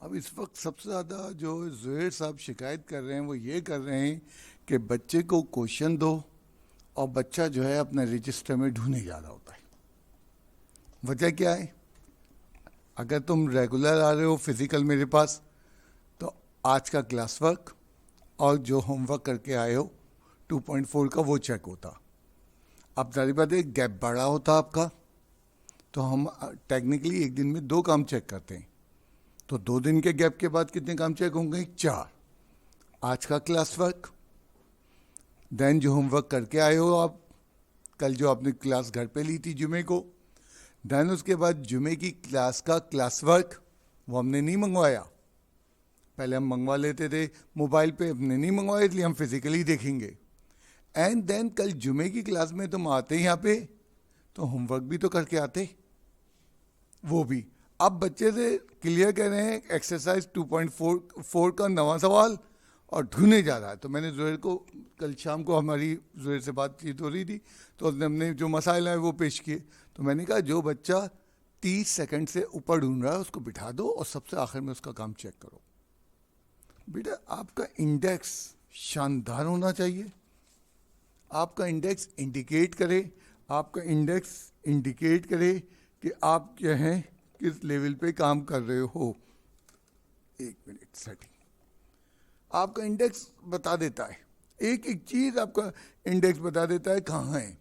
अब इस वक्त सबसे ज़्यादा जो जुहैर साहब शिकायत कर रहे हैं वो ये कर रहे हैं कि बच्चे को क्वेश्चन दो और बच्चा जो है अपने रजिस्टर में ढूंढने जा रहा होता है। वजह क्या है? अगर तुम रेगुलर आ रहे हो फिजिकल मेरे पास, तो आज का क्लास वर्क और जो होमवर्क करके आए हो 2.4 का वो चेक होता। अब जारी बात है गैप बड़ा होता आपका, तो हम टेक्निकली एक दिन में 2 काम चेक करते हैं। तो 2 दिन के गैप के बाद कितने काम चेक होंगे? 4। आज का क्लास वर्क, देन जो होमवर्क करके आए हो आप, कल जो आपने क्लास घर पे ली थी जुमे को, देन उसके बाद जुमे की क्लास का क्लास वर्क, वो हमने नहीं मंगवाया। पहले हम मंगवा लेते थे मोबाइल पे, हमने नहीं मंगवाया इसलिए हम फिजिकली देखेंगे। एंड देन कल जुमे की क्लास में तुम आते यहाँ पे तो होमवर्क भी तो करके आते, वो भी। अब बच्चे से क्लियर कह रहे हैं एक्सरसाइज 2.4 का नवा सवाल और ढूंढने जा रहा है। तो मैंने जुहैर को, कल शाम को हमारी जुहैर से बातचीत हो रही थी, तो हमने जो मसाइल है वो पेश किए। तो मैंने कहा जो बच्चा 30 सेकंड से ऊपर ढूंढ रहा है उसको बिठा दो और सबसे आखिर में उसका काम चेक करो। बेटा आपका इंडेक्स शानदार होना चाहिए, आपका इंडेक्स इंडिकेट करे, आपका इंडेक्स इंडिकेट करे कि आप क्या हैं, किस लेवल पे काम कर रहे हो। 1 मिनट, सेटिंग आपका इंडेक्स बता देता है, एक एक चीज आपका इंडेक्स बता देता है कहाँ है।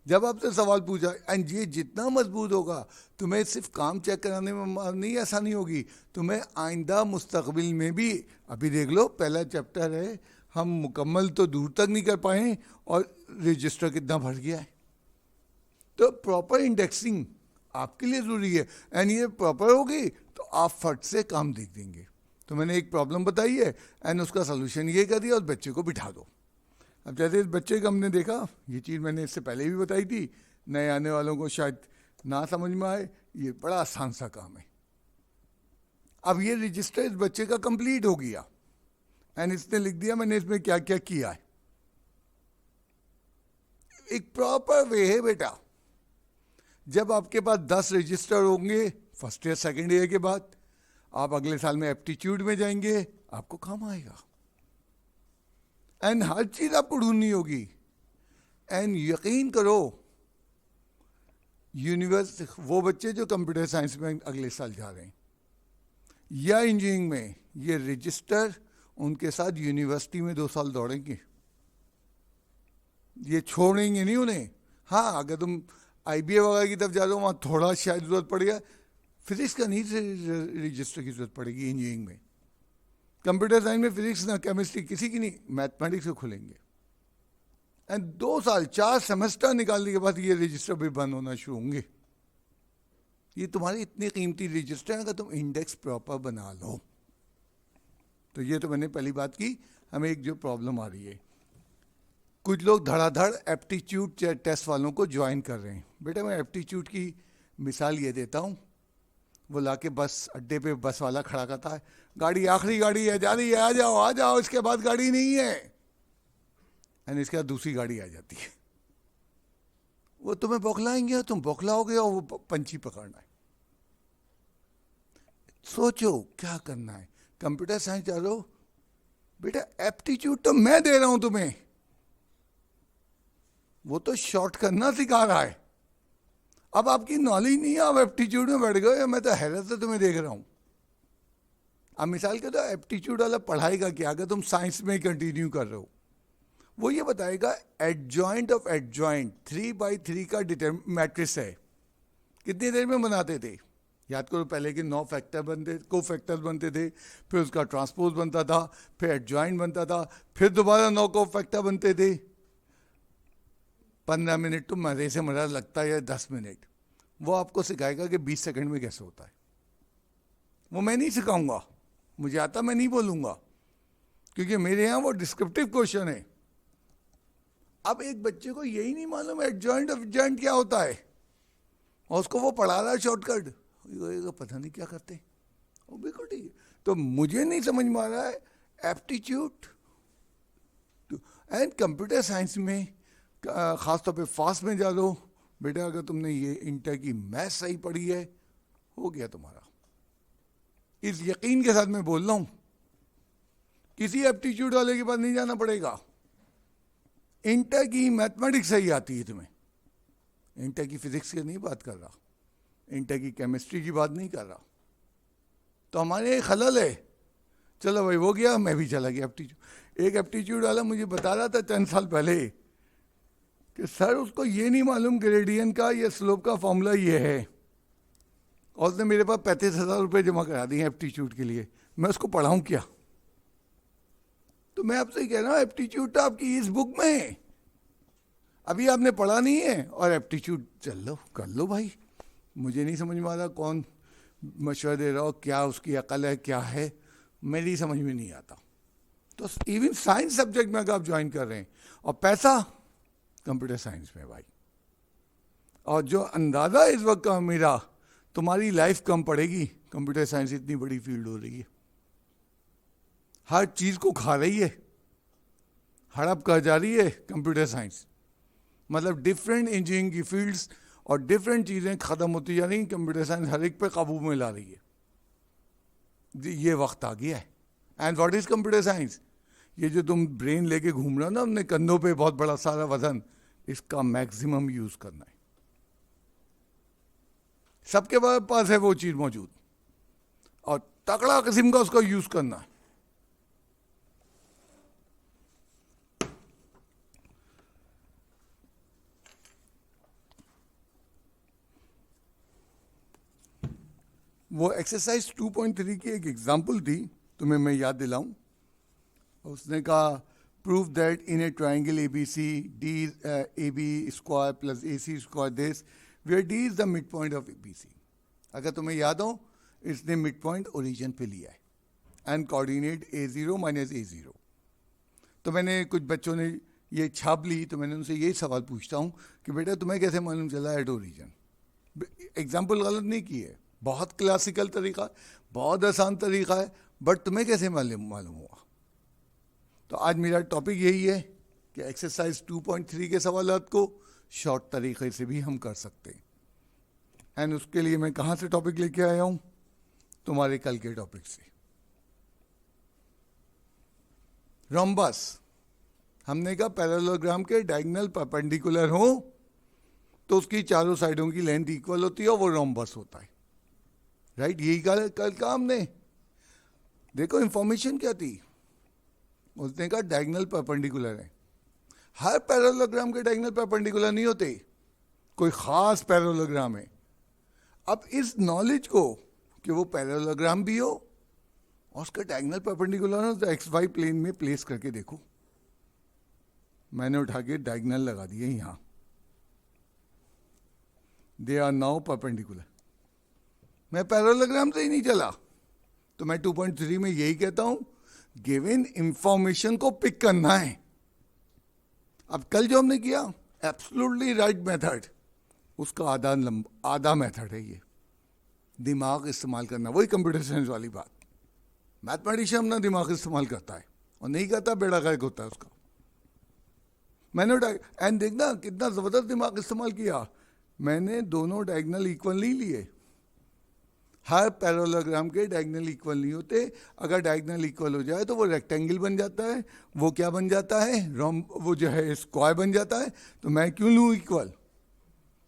जब आपसे सवाल पूछा, एंड ये जितना मजबूत होगा तुम्हें सिर्फ काम चेक कराने में नहीं आसानी होगी, तुम्हें आइंदा मुस्तकबिल में भी। अभी देख लो पहला चैप्टर है, हम मुकम्मल तो दूर तक नहीं कर पाए और रजिस्टर कितना भर गया है। तो प्रॉपर इंडेक्सिंग आपके लिए ज़रूरी है, एंड ये प्रॉपर होगी तो आप फट से काम देख देंगे। तो मैंने एक प्रॉब्लम बताई है एंड उसका सोल्यूशन ये कर दिया और बच्चे को बिठा दो। अब जैसे इस बच्चे का हमने देखा, ये चीज़ मैंने इससे पहले भी बताई थी, नए आने वालों को शायद ना समझ में आए, ये बड़ा आसान सा काम है। अब ये रजिस्टर इस बच्चे का कंप्लीट हो गया एंड इसने लिख दिया मैंने इसमें क्या क्या किया है। एक प्रॉपर वे है बेटा, जब आपके पास 10 रजिस्टर होंगे फर्स्ट ईयर सेकेंड ईयर के बाद, आप अगले साल में एप्टीट्यूड में जाएंगे, आपको काम आएगा। एंड हर चीज आपको ढूंढनी होगी। एंड यकीन करो, यूनिवर्सिटी वो बच्चे जो कंप्यूटर साइंस में अगले साल जा रहे हैं या इंजीनियरिंग में, ये रजिस्टर उनके साथ यूनिवर्सिटी में 2 साल दौड़ेंगे, ये छोड़ेंगे नहीं उन्हें। हाँ, अगर तुम IBA वगैरह की तरफ जा रहे हो वहाँ थोड़ा शायद जरूरत पड़ेगा, फिजिक्स का नहीं रजिस्टर की जरूरत पड़ेगी इंजीनियरिंग में। कंप्यूटर साइंस में फिजिक्स ना केमिस्ट्री किसी की नहीं, मैथमेटिक्स से खुलेंगे। एंड 2 साल 4 सेमेस्टर निकालने के बाद ये रजिस्टर भी बंद होना शुरू होंगे। ये तुम्हारे इतने कीमती रजिस्टर हैं, अगर तुम इंडेक्स प्रॉपर बना लो तो। ये तो मैंने पहली बात की, हमें एक जो प्रॉब्लम आ रही है, कुछ लोग धड़ाधड़ एप्टीट्यूड टेस्ट वालों को ज्वाइन कर रहे हैं। बेटा मैं एप्टीट्यूड की मिसाल ये देता हूँ, वो लाके बस अड्डे पे बस वाला खड़ा करता है, गाड़ी आखिरी गाड़ी है जा रही है, आ जाओ आ जाओ, इसके बाद गाड़ी नहीं है, एंड इसके बाद दूसरी गाड़ी आ जाती है। वो तुम्हें बौखलाएंगे और तुम बौखलाओगे और वो पंछी पकड़ना है। सोचो क्या करना है। कंप्यूटर साइंस जा रहे हो बेटा, एप्टीट्यूड तो मैं दे रहा हूं तुम्हें, वो तो शॉर्ट करना सिखा रहा है। अब आपकी नॉलेज नहीं है, आप एप्टीट्यूड में बैठ गए, मैं तो हैरत से तुम्हें देख रहा हूं। अब मिसाल के तो एप्टीट्यूड वाला पढ़ाएगा क्या, अगर तुम साइंस में कंटिन्यू कर रहे हो, वो ये बताएगा एडजॉइंट ऑफ एडजॉइंट 3x3 का मैट्रिक्स है, कितनी देर में बनाते थे? याद करो पहले के 9 फैक्टर बनते, को फैक्टर्स बनते थे, फिर उसका ट्रांसपोज बनता था, फिर एडजॉइंट बनता था, फिर दोबारा 9 को फैक्टर बनते थे। 15 मिनट तो मज़े से मज़ा लगता है, 10 मिनट। वो आपको सिखाएगा कि 20 सेकंड में कैसे होता है। वो मैं नहीं सिखाऊंगा, मुझे आता, मैं नहीं बोलूंगा, क्योंकि मेरे यहाँ वो डिस्क्रिप्टिव क्वेश्चन है। अब एक बच्चे को यही नहीं मालूम एडजॉइंट ऑफ एडजॉइंट क्या होता है, और उसको वो पढ़ा रहा है शॉर्टकट, पता नहीं क्या करते। वो बिल्कुल ठीक है। तो मुझे नहीं समझ में आ रहा है एप्टीट्यूड एंड कंप्यूटर साइंस में, खासतौर पे फास्ट में जा लो बेटा, अगर तुमने ये इंटर की मैथ सही पढ़ी है, हो गया तुम्हारा। इस यकीन के साथ मैं बोल रहा हूं, किसी एप्टीट्यूड वाले के पास नहीं जाना पड़ेगा। इंटर की मैथमेटिक्स सही आती है तुम्हें, इंटर की फिजिक्स की नहीं बात कर रहा, इंटर की केमिस्ट्री की बात नहीं कर रहा। तो हमारे एक खलल है। चलो भाई वो गया, मैं भी चला गया एप्टीट्यूड। एक एप्टीट्यूड वाला मुझे बता रहा था 10 साल पहले कि सर उसको ये नहीं मालूम ग्रेडियंट का या स्लोप का फॉर्मूला ये है, और उसने मेरे पास 35,000 रुपये जमा करा दिए एप्टीट्यूड के लिए। मैं उसको पढ़ाऊँ क्या? तो मैं आपसे कह रहा हूँ एप्टीट्यूड तो आपकी इस बुक में है, अभी आपने पढ़ा नहीं है और एप्टीट्यूड चल लो कर लो भाई। मुझे नहीं समझ में आ रहा कौन मशवरा दे रहा हो, क्या उसकी अकल है क्या है, मेरी समझ में नहीं आता। तो इवन साइंस सब्जेक्ट में अगर आप ज्वाइन कर रहे हैं, और पैसा कंप्यूटर साइंस में भाई, और जो अंदाज़ा इस वक्त का मेरा, तुम्हारी लाइफ कम पड़ेगी। कंप्यूटर साइंस इतनी बड़ी फील्ड हो रही है, हर चीज़ को खा रही है, हड़प कर जा रही है कंप्यूटर साइंस। मतलब डिफरेंट इंजीनियरिंग की फील्ड्स और डिफरेंट चीज़ें ख़त्म होती जा रही, कंप्यूटर साइंस हर एक पे काबू में ला रही है। ये वक्त आ गया है। And what is computer science? ये जो तुम ब्रेन लेके घूम रहे हो ना अपने कंधों पे, बहुत बड़ा सारा वजन, इसका मैक्सिमम यूज करना है। सबके पास है वो चीज मौजूद, और तगड़ा किस्म का उसका यूज करना है। वो एक्सरसाइज 2.3 की एक एग्जाम्पल थी, तुम्हें मैं याद दिलाऊं। उसने कहा prove that in a triangle A B C D A B square plus A C square this where D is the mid point of A B C. अगर तुम्हें याद हो, इसने मिड पॉइंट ओरिजिन पे लिया है and coordinate A0 minus A0। तो मैंने, कुछ बच्चों ने ये छाप ली, तो मैंने उनसे यही सवाल पूछता हूँ कि बेटा तुम्हें कैसे मालूम चला एट ओरिजिन? एग्जाम्पल गलत नहीं की है, बहुत क्लासिकल तरीका, बहुत आसान तरीका है, बट तुम्हें कैसे मालूम हुआ? तो आज मेरा टॉपिक यही है कि एक्सरसाइज 2.3 के सवालात को शॉर्ट तरीके से भी हम कर सकते हैं। एंड उसके लिए मैं कहाँ से टॉपिक लेके आया हूँ? तुम्हारे कल के टॉपिक से। रोम्बस, हमने कहा पैरेललोग्राम के डायगोनल परपेंडिकुलर हो तो उसकी चारों साइडों की लेंथ इक्वल होती है और वो रोम्बस होता है, राइट? यही कल का हमने देखो इंफॉर्मेशन क्या थी। उसने कहा डायगोनल परपेंडिकुलर है। हर पैरेललोग्राम के डायगोनल परपेंडिकुलर नहीं होते, कोई खास पैरेललोग्राम है। अब इस नॉलेज को कि वो पैरेललोग्राम भी हो और उसका डायगोनल परपेंडिकुलर हो, तो एक्स वाई प्लेन में प्लेस करके देखो। मैंने उठा के डायगोनल लगा दिए यहां, दे आर नाउ परपेंडिकुलर। मैं पैरेललोग्राम से ही नहीं चला, तो मैं 2.3 में यही कहता हूं, गिवन इंफॉर्मेशन को पिक करना है। अब कल जो हमने किया एब्सोल्युटली राइट मेथड, उसका आधा मेथड है ये, दिमाग इस्तेमाल करना। वही कंप्यूटर साइंस वाली बात, मैथमेटिशियन अपना दिमाग इस्तेमाल करता है और नहीं करता बेड़ा गर्क होता है उसका। मैंने एंड देखना कितना जबरदस्त दिमाग इस्तेमाल किया। मैंने दोनों डायगोनल इक्वल नहीं लिए, हर पैरेललोग्राम के डायगोनल इक्वल नहीं होते। अगर डायगोनल इक्वल हो जाए तो वो रेक्टेंगल बन जाता है, वो क्या बन जाता है, वो जो है स्क्वायर बन जाता है। तो मैं क्यों लूँ इक्वल?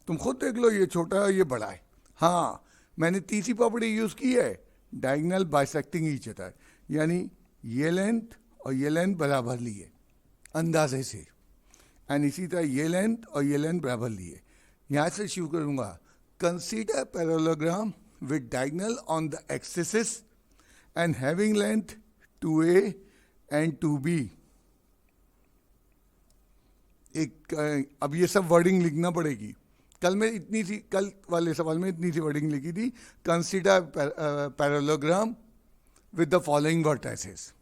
तुम खुद देख लो, ये छोटा है ये बड़ा है। हाँ, मैंने तीसरी प्रॉपर्टी यूज की है, डायगोनल बाइसेक्टिंग ईच अदर, यानी ये लेंथ और ये लेंथ बराबर लिए अंदाजे से, एंड इसी तरह ये लेंथ और ये लेंथ बराबर लिए। यहाँ से शुरू करूँगा। Consider parallelogram with diagonal on the axis and having length 2a and 2b। अब ये सब वर्डिंग लिखना पड़ेगी। कल वाले सवाल में इतनी सी वर्डिंग लिखी थी, consider parallelogram with the following vertices.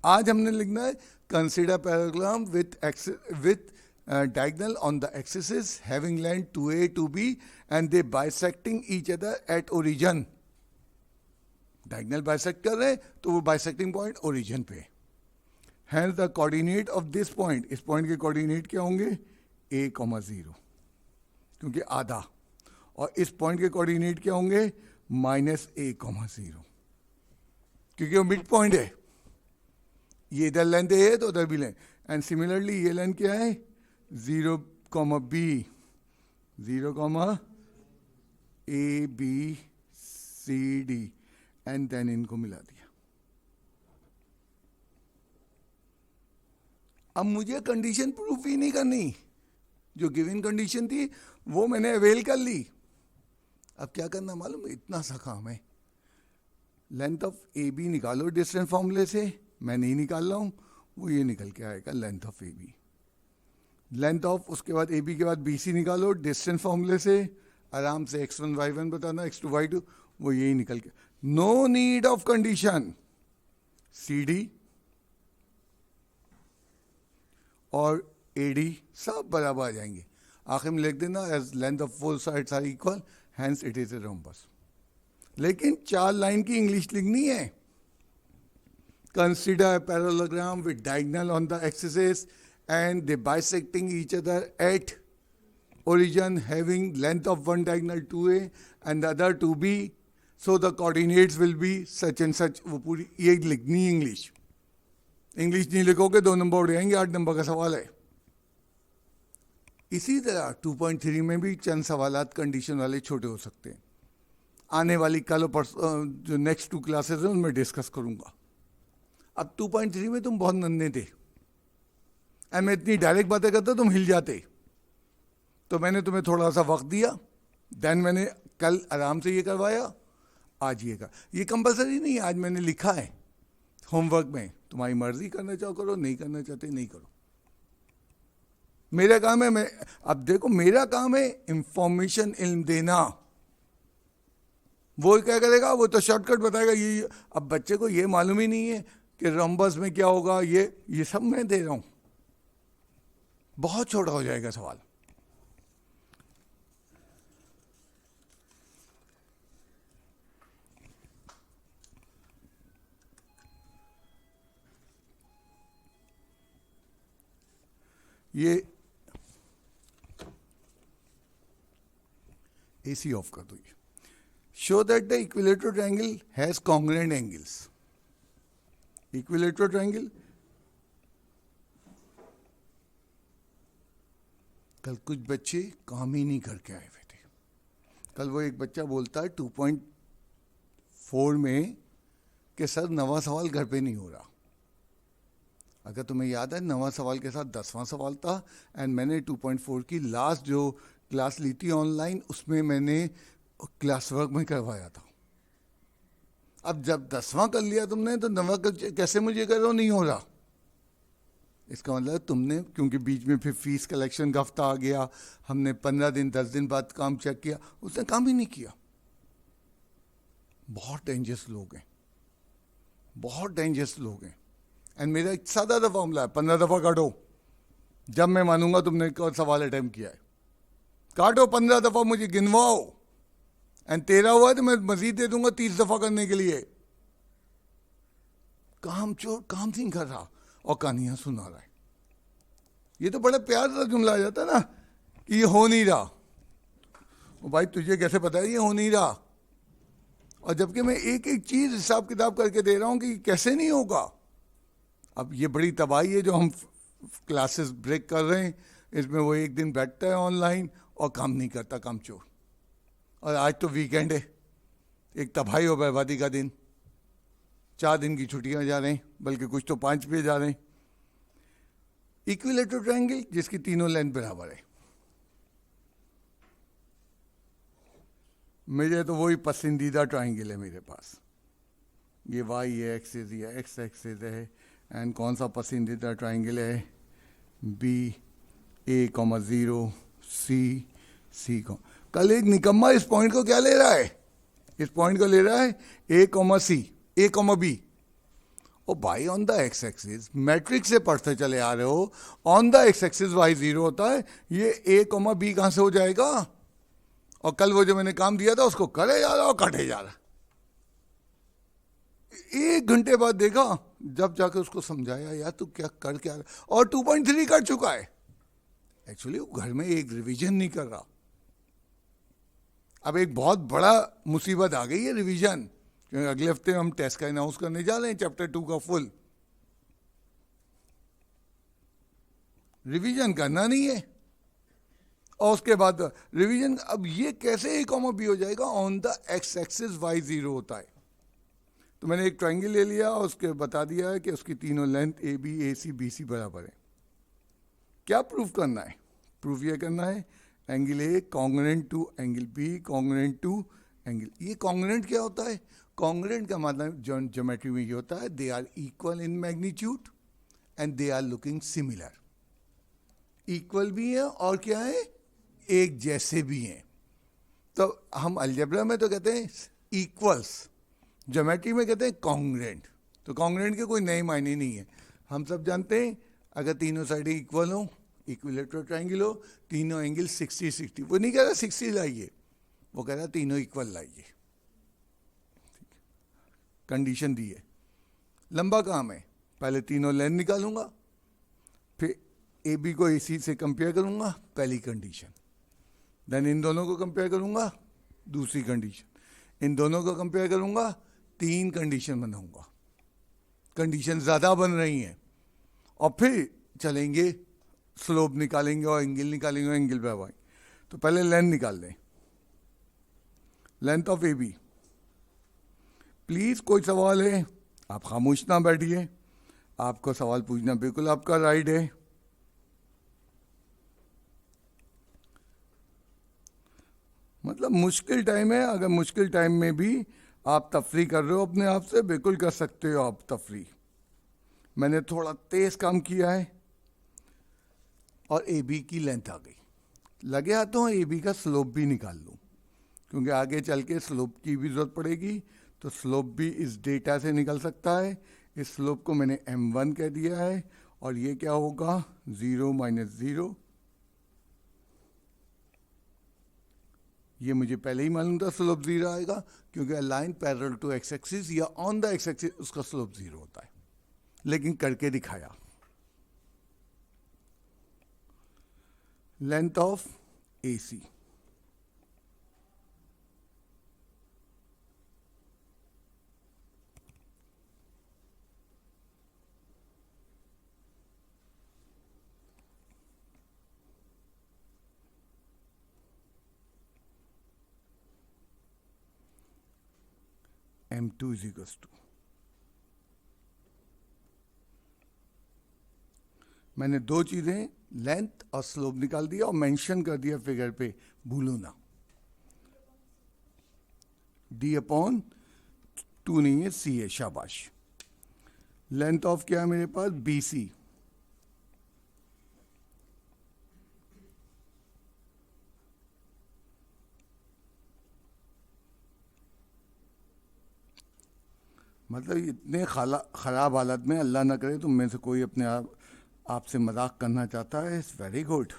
आज हमने लिखना है consider parallelogram with diagonal on the axis having length 2a 2b and they bisecting each other at origin। diagonal bisect कर रहे हैं तो वो bisecting point origin पे। hence the coordinate of this point, इस point के coordinate क्या होंगे? a,0, क्योंकि आधा, और इस point के coordinate क्या होंगे? -a,0। क्योंकि वो मिड पॉइंट है, ये इधर लेंथ है तो उधर भी लेंथ, एंड सिमिलरली ये लेंथ क्या है 0, B, 0, A, B, C, D, and then इनको मिला दिया। अब मुझे कंडीशन प्रूफ ही नहीं करनी, जो गिवन कंडीशन थी वो मैंने अवेल कर ली। अब क्या करना मालूम, इतना सा काम है, लेंथ ऑफ ए बी निकालो डिस्टेंस फॉर्मूले से, मैं नहीं निकाल रहा हूं, वो ये निकल के आएगा length of A B. Length of उसके बाद ए बी के बाद बी सी निकालो डिस्टेंस फॉर्मूले से, आराम से x1 y1 बताना, x2 y2, वो यही निकल के, no need of condition. C D और ए डी सब बराबर आ जाएंगे, आखिर में लिख देना as length of four sides are equal, hence it is a rhombus. लेकिन 4 लाइन की इंग्लिश लिखनी है। Consider a parallelogram with diagonal on the axes and they bisecting each other at origin having length of one diagonal 2a and the other 2b, so the coordinates will be such and such। वो पूरी ये लिखनी English, English नहीं लिखोगे 2 number उड़ जाएंगे, 8 number का सवाल है। इसी तरह 2.3 में भी चंद सवालात कंडीशन वाले छोटे हो सकते हैं, आने वाली कल और जो नेक्स्ट 2 क्लासेस हैं उनमें डिस्कस करूंगा। अब 2.3 में तुम बहुत नन्हे थे, मैं इतनी डायरेक्ट बातें करता तुम हिल जाते, तो मैंने तुम्हें थोड़ा सा वक्त दिया, देन मैंने कल आराम से ये करवाया, आज ये कर, ये कंपलसरी नहीं है, आज मैंने लिखा है होमवर्क में, तुम्हारी मर्जी, करना चाहो करो, नहीं करना चाहते नहीं करो, मेरा काम है। मैं अब देखो मेरा काम है इंफॉर्मेशन इल्म देना, वो क्या करेगा, वो तो शॉर्टकट बताएगा। ये अब बच्चे को ये मालूम ही नहीं है कि रोम्बस में क्या होगा, ये सब मैं दे रहा हूं, बहुत छोटा हो जाएगा सवाल। ये एसी ऑफ कर दो। ये show that the equilateral triangle has congruent angles. Equilateral triangle, कल कुछ बच्चे काम ही नहीं करके आए हुए थे। कल वो एक बच्चा बोलता है 2.4 में कि सर 9वां सवाल घर पे नहीं हो रहा। अगर तुम्हें याद है 9वां सवाल के साथ 10वां सवाल था, एंड मैंने 2.4 की लास्ट जो क्लास ली थी ऑनलाइन, उसमें मैंने क्लास वर्क में करवाया था। अब जब 10वां कर लिया तुमने, तो 9वां कैसे मुझे करो नहीं हो रहा। इसका मतलब तुमने, क्योंकि बीच में फिर फीस कलेक्शन का हफ्ता आ गया, हमने 15 दिन 10 दिन बाद काम चेक किया, उसने काम ही नहीं किया। बहुत डेंजरस लोग हैं, बहुत डेंजरस लोग हैं। एंड मेरा एक सादा सा फॉर्मूला है, 15 दफा काटो, जब मैं मानूंगा तुमने सवाल अटेम्प्ट किया है, काटो 15 दफा, मुझे गिनवाओ, एंड 13 हुआ तो मैं मजीद दे दूंगा 30 दफा करने के लिए। काम चोर काम नहीं कर रहा और कहानियां सुना रहा है। ये तो बड़े प्यार से जुमला आ जाता है ना कि ये हो नहीं रहा। ओ भाई तुझे कैसे पता है ये हो नहीं रहा? और जबकि मैं एक एक चीज हिसाब किताब करके दे रहा हूं कि कैसे नहीं होगा। अब ये बड़ी तबाही है जो हम क्लासेस ब्रेक कर रहे हैं, इसमें वो एक दिन बैठता है ऑनलाइन और काम नहीं करता, काम चोर। और आज तो वीकेंड है, एक तबाही और बर्बादी का दिन, 4 दिन की छुट्टियां जा रहे हैं, बल्कि कुछ तो 5 पे जा रहे हैं। इक्विलेटरल ट्रायंगल जिसकी तीनों लेंथ बराबर है, मेरे तो वही पसंदीदा ट्रायंगल है मेरे पास। ये वाई एक्सिस या एक्स एक्सिस है, एंड कौन सा पसंदीदा ट्रायंगल है, बी A,0 C कल एक निकम्मा इस पॉइंट को क्या ले रहा है, इस पॉइंट को ले रहा है A,C A,B। ओ भाई on the X axis matrix से पढ़ते चले आ रहे हो, on the X axis y 0 होता है, ये A,B कहां से हो जाएगा? और कल वो जो मैंने काम दिया था उसको करे जा रहा और काटे जा रहा। 1 घंटे बाद देखा, जब जाके उसको समझाया, यार तू क्या कर क्या रहा, और 2.3 कर चुका है। एक्चुअली वो घर में एक रिवीजन नहीं कर रहा। अब एक बहुत बड़ा मुसीबत आ गई है रिवीजन, क्योंकि अगले हफ्ते हम टेस्ट का अनाउंस करने जा रहे हैं चैप्टर 2 का फुल। रिवीजन करना नहीं है, और उसके बाद रिवीजन। अब ये कैसे ए कॉमा बी हो जाएगा? On the X axis Y 0 होता है। तो मैंने एक ट्रायंगल ले लिया और उसके बता दिया है कि उसकी तीनों length A B A C B C बराबर है। क्या प्रूफ करना है? प्रूफ ये करना है angle A congruent to angle B congruent to angle. ये कॉन्ग्रुएंट क्या होता है? कॉन्ग्रुएंट का मतलब ज्योमेट्री में ये होता है they are equal in magnitude and they are looking similar. Equal भी है और क्या है, एक जैसे भी हैं। तो हम अलजेब्रा में तो कहते हैं इक्वल्स, ज्योमेट्री में कहते हैं कॉन्ग्रुएंट। तो कॉन्ग्रुएंट के कोई नए मायने नहीं है, हम सब जानते हैं। अगर तीनों साइडें इक्वल हो, इक्विलेटरल ट्रायंगल हो, तीनों एंगल 60-60, वो नहीं कह रहा 60 लाइए, वो कह रहा तीनों इक्वल लाइए। कंडीशन दी है। लंबा काम है, पहले तीनों लेंथ निकालूंगा, फिर ए बी को ए सी से कंपेयर करूंगा, पहली कंडीशन। देन इन दोनों को कंपेयर करूंगा, दूसरी कंडीशन। इन दोनों को कंपेयर करूंगा, 3 कंडीशन बनाऊंगा। कंडीशन ज़्यादा बन रही हैं, और फिर चलेंगे स्लोप निकालेंगे और एंगल निकालेंगे, एंगल पे वाई। तो पहले लेंथ निकाल लें, length of A B. Please कोई सवाल है आप खामोश ना बैठिए, आपको सवाल पूछना बिल्कुल आपका राइट है। मतलब मुश्किल टाइम है, अगर मुश्किल टाइम में भी आप तफरी कर रहे हो अपने आप से, बिल्कुल कर सकते हो आप तफरी। मैंने थोड़ा तेज काम किया है और ए बी की लेंथ आ गई। लगे हाथों ए बी का स्लोप भी निकाल लूँ, क्योंकि आगे चल के स्लोप की भी जरूरत पड़ेगी। तो स्लोप भी इस डेटा से निकल सकता है। इस स्लोप को मैंने m1 कह दिया है, और ये क्या होगा 0 - 0। ये मुझे पहले ही मालूम था स्लोप 0 आएगा, क्योंकि line parallel to x axis या ऑन द एक्स एक्सिस उसका स्लोप 0 होता है, लेकिन करके दिखाया। Length of A C, m2 = मैंने 2 चीज़ें लेंथ और स्लोप निकाल दिया और मेंशन कर दिया फिगर पे, भूलो ना। d/2 नहीं है, c है, शाबाश। लेंथ ऑफ क्या है मेरे पास, BC। मतलब इतने खराब हालत में, अल्लाह ना करे तुम में से कोई अपने आपसे मजाक करना चाहता है, इट्स वेरी गुड।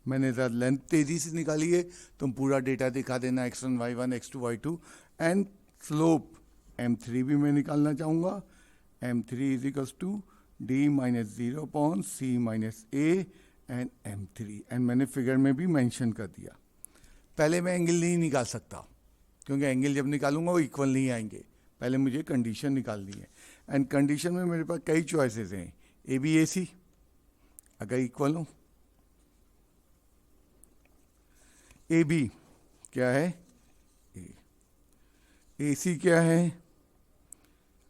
मैंने ज़रा लेंथ तेज़ी से निकाली है, तुम पूरा डेटा दिखा देना, x1 y1 x2 y2। And slope m3 भी मैं निकालना चाहूँगा, m3 = d - 0 c - a and m3। And मैंने फिगर में भी मेंशन कर दिया। पहले मैं एंगल नहीं निकाल सकता, क्योंकि एंगल जब निकालूंगा वो इक्वल नहीं आएंगे। पहले मुझे कंडीशन निकालनी है, एंड कंडीशन में मेरे पास कई चॉइसेस हैं। ए बी ए सी अगर इक्वल हो, ए बी क्या है, ए सी क्या है,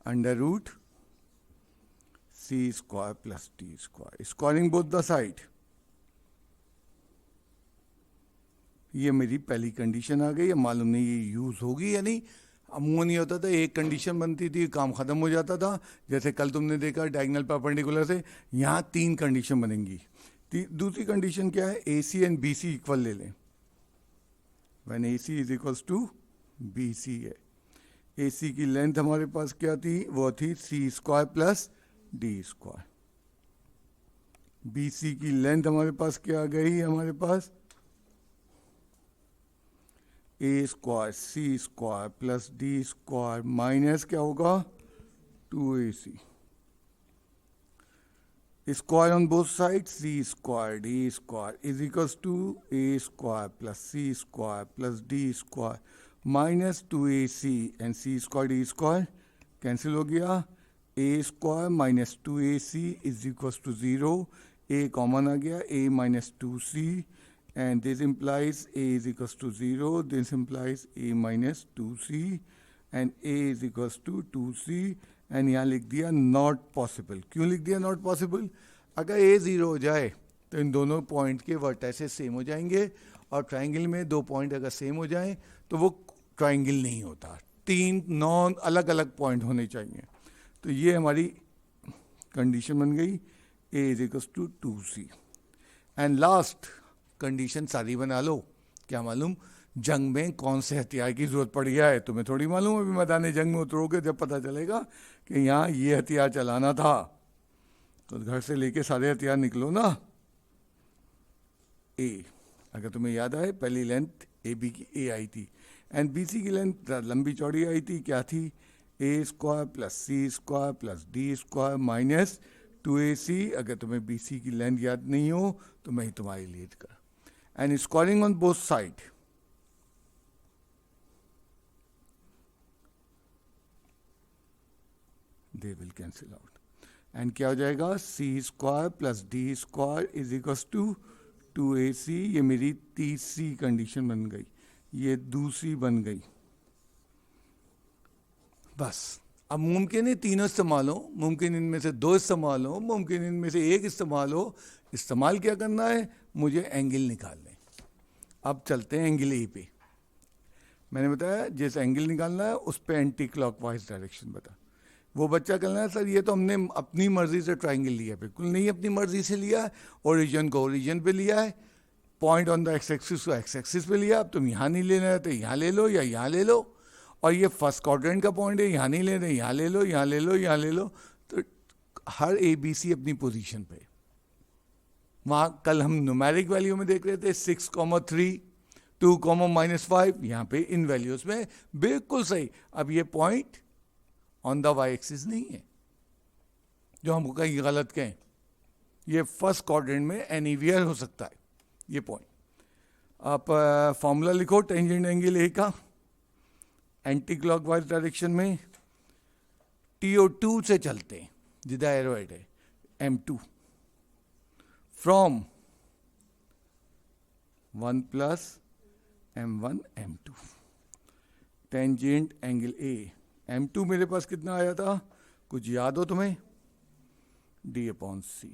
√c² + d², squaring both the side. ये मेरी पहली कंडीशन आ गई है। मालूम नहीं ये यूज़ होगी या नहीं। अमूमन नहीं होता था, एक कंडीशन बनती थी, काम ख़त्म हो जाता था। जैसे कल तुमने देखा डायगोनल परपेंडिकुलर से, यहाँ 3 कंडीशन बनेंगी। दूसरी कंडीशन क्या है, AC एंड BC इक्वल ले लें। व्हेन AC = BC है। AC की लेंथ हमारे पास क्या थी, वो थी c² + d²। BC की लेंथ हमारे पास क्या आ गई, हमारे पास a² c² + d² माइनस क्या होगा 2AC। square on both sides, c squared a square is equals to a square plus c square plus d square minus 2ac and c squared a square cancel हो गया. a square minus 2ac is equals to 0. a common आ गया. a minus 2c and this implies a is equals to 0. This implies a minus 2c and a is equals to 2c and यहाँ लिख दिया not possible. क्यों लिख दिया not possible? अगर ए zero हो जाए तो इन दोनों पॉइंट के वर्टेसेस सेम हो जाएंगे और ट्राइंगल में दो पॉइंट अगर सेम हो जाएं तो वो ट्राइंगल नहीं होता. तीन नॉन अलग अलग पॉइंट होने चाहिए. तो ये हमारी कंडीशन बन गई. A is equals to 2c. And last condition सारी बना लो. क्या मालूम जंग में कौन से हथियार की जरूरत पड़ गया है? तुम्हें थोड़ी मालूम. अभी मैदान जंग में उतरोगे जब पता चलेगा कि यहाँ ये हथियार चलाना था. तो घर से लेके सारे हथियार निकलो ना. ए अगर तुम्हें याद आए पहली लेंथ ए बी की ए आई थी एंड बी सी की लेंथ लंबी चौड़ी आई थी. क्या थी? A square plus C square plus D square minus 2ac. अगर तुम्हें बी सी की लेंथ याद नहीं हो तो मैं ही तुम्हारी लीड कर. And squaring on both side they will cancel out. And क्या हो जाएगा? C square plus D square is equals to 2ac. ये मेरी तीसरी कंडीशन बन गई. ये दूसरी बन गई. बस अब मुमकिन है तीनों इस्तेमाल हो, मुमकिन इनमें से दो इस्तेमाल हो, मुमकिन इनमें से एक इस्तेमाल हो. इस्तेमाल क्या करना है? मुझे एंगल निकालने. अब चलते हैं एंगल ए पे. मैंने बताया जिस एंगल निकालना है उस पे एंटी क्लॉकवाइज डायरेक्शन बता. वो बच्चा कहना है सर ये तो हमने अपनी मर्जी से ट्राइंगल लिया. बिल्कुल नहीं अपनी मर्जी से लिया है. ओरिजिन को ओरिजिन पे लिया है. Point on the X axis को एक्स एक्सिस पे लिया. अब तुम यहाँ नहीं लेना है तो यहाँ ले लो या यहाँ ले लो. और ये फर्स्ट क्वाड्रेंट का पॉइंट है, यहाँ नहीं लेना, यहाँ ले लो, यहाँ ले लो, यहाँ ले लो. तो हर ए बी सी अपनी पोजीशन पे. वहाँ कल हम न्यूमेरिक वैल्यू में देख रहे थे 6,3 2,-5. यहाँ पे इन वैल्यूज में बिल्कुल सही. अब ये point on the Y axis नहीं है जो हमको कहीं गलत कहें. ये फर्स्ट क्वाड्रेंट में एनीवेयर हो सकता है ये पॉइंट. आप फॉर्मूला लिखो टेंजेंट एंगल ए का एंटी क्लॉकवाइज डायरेक्शन में. TO2 से चलते हैं जिधर एरोहेड है M2 from 1 plus M1 M2. Tangent angle A M2 मेरे पास कितना आया था? कुछ याद हो तुम्हें? D/C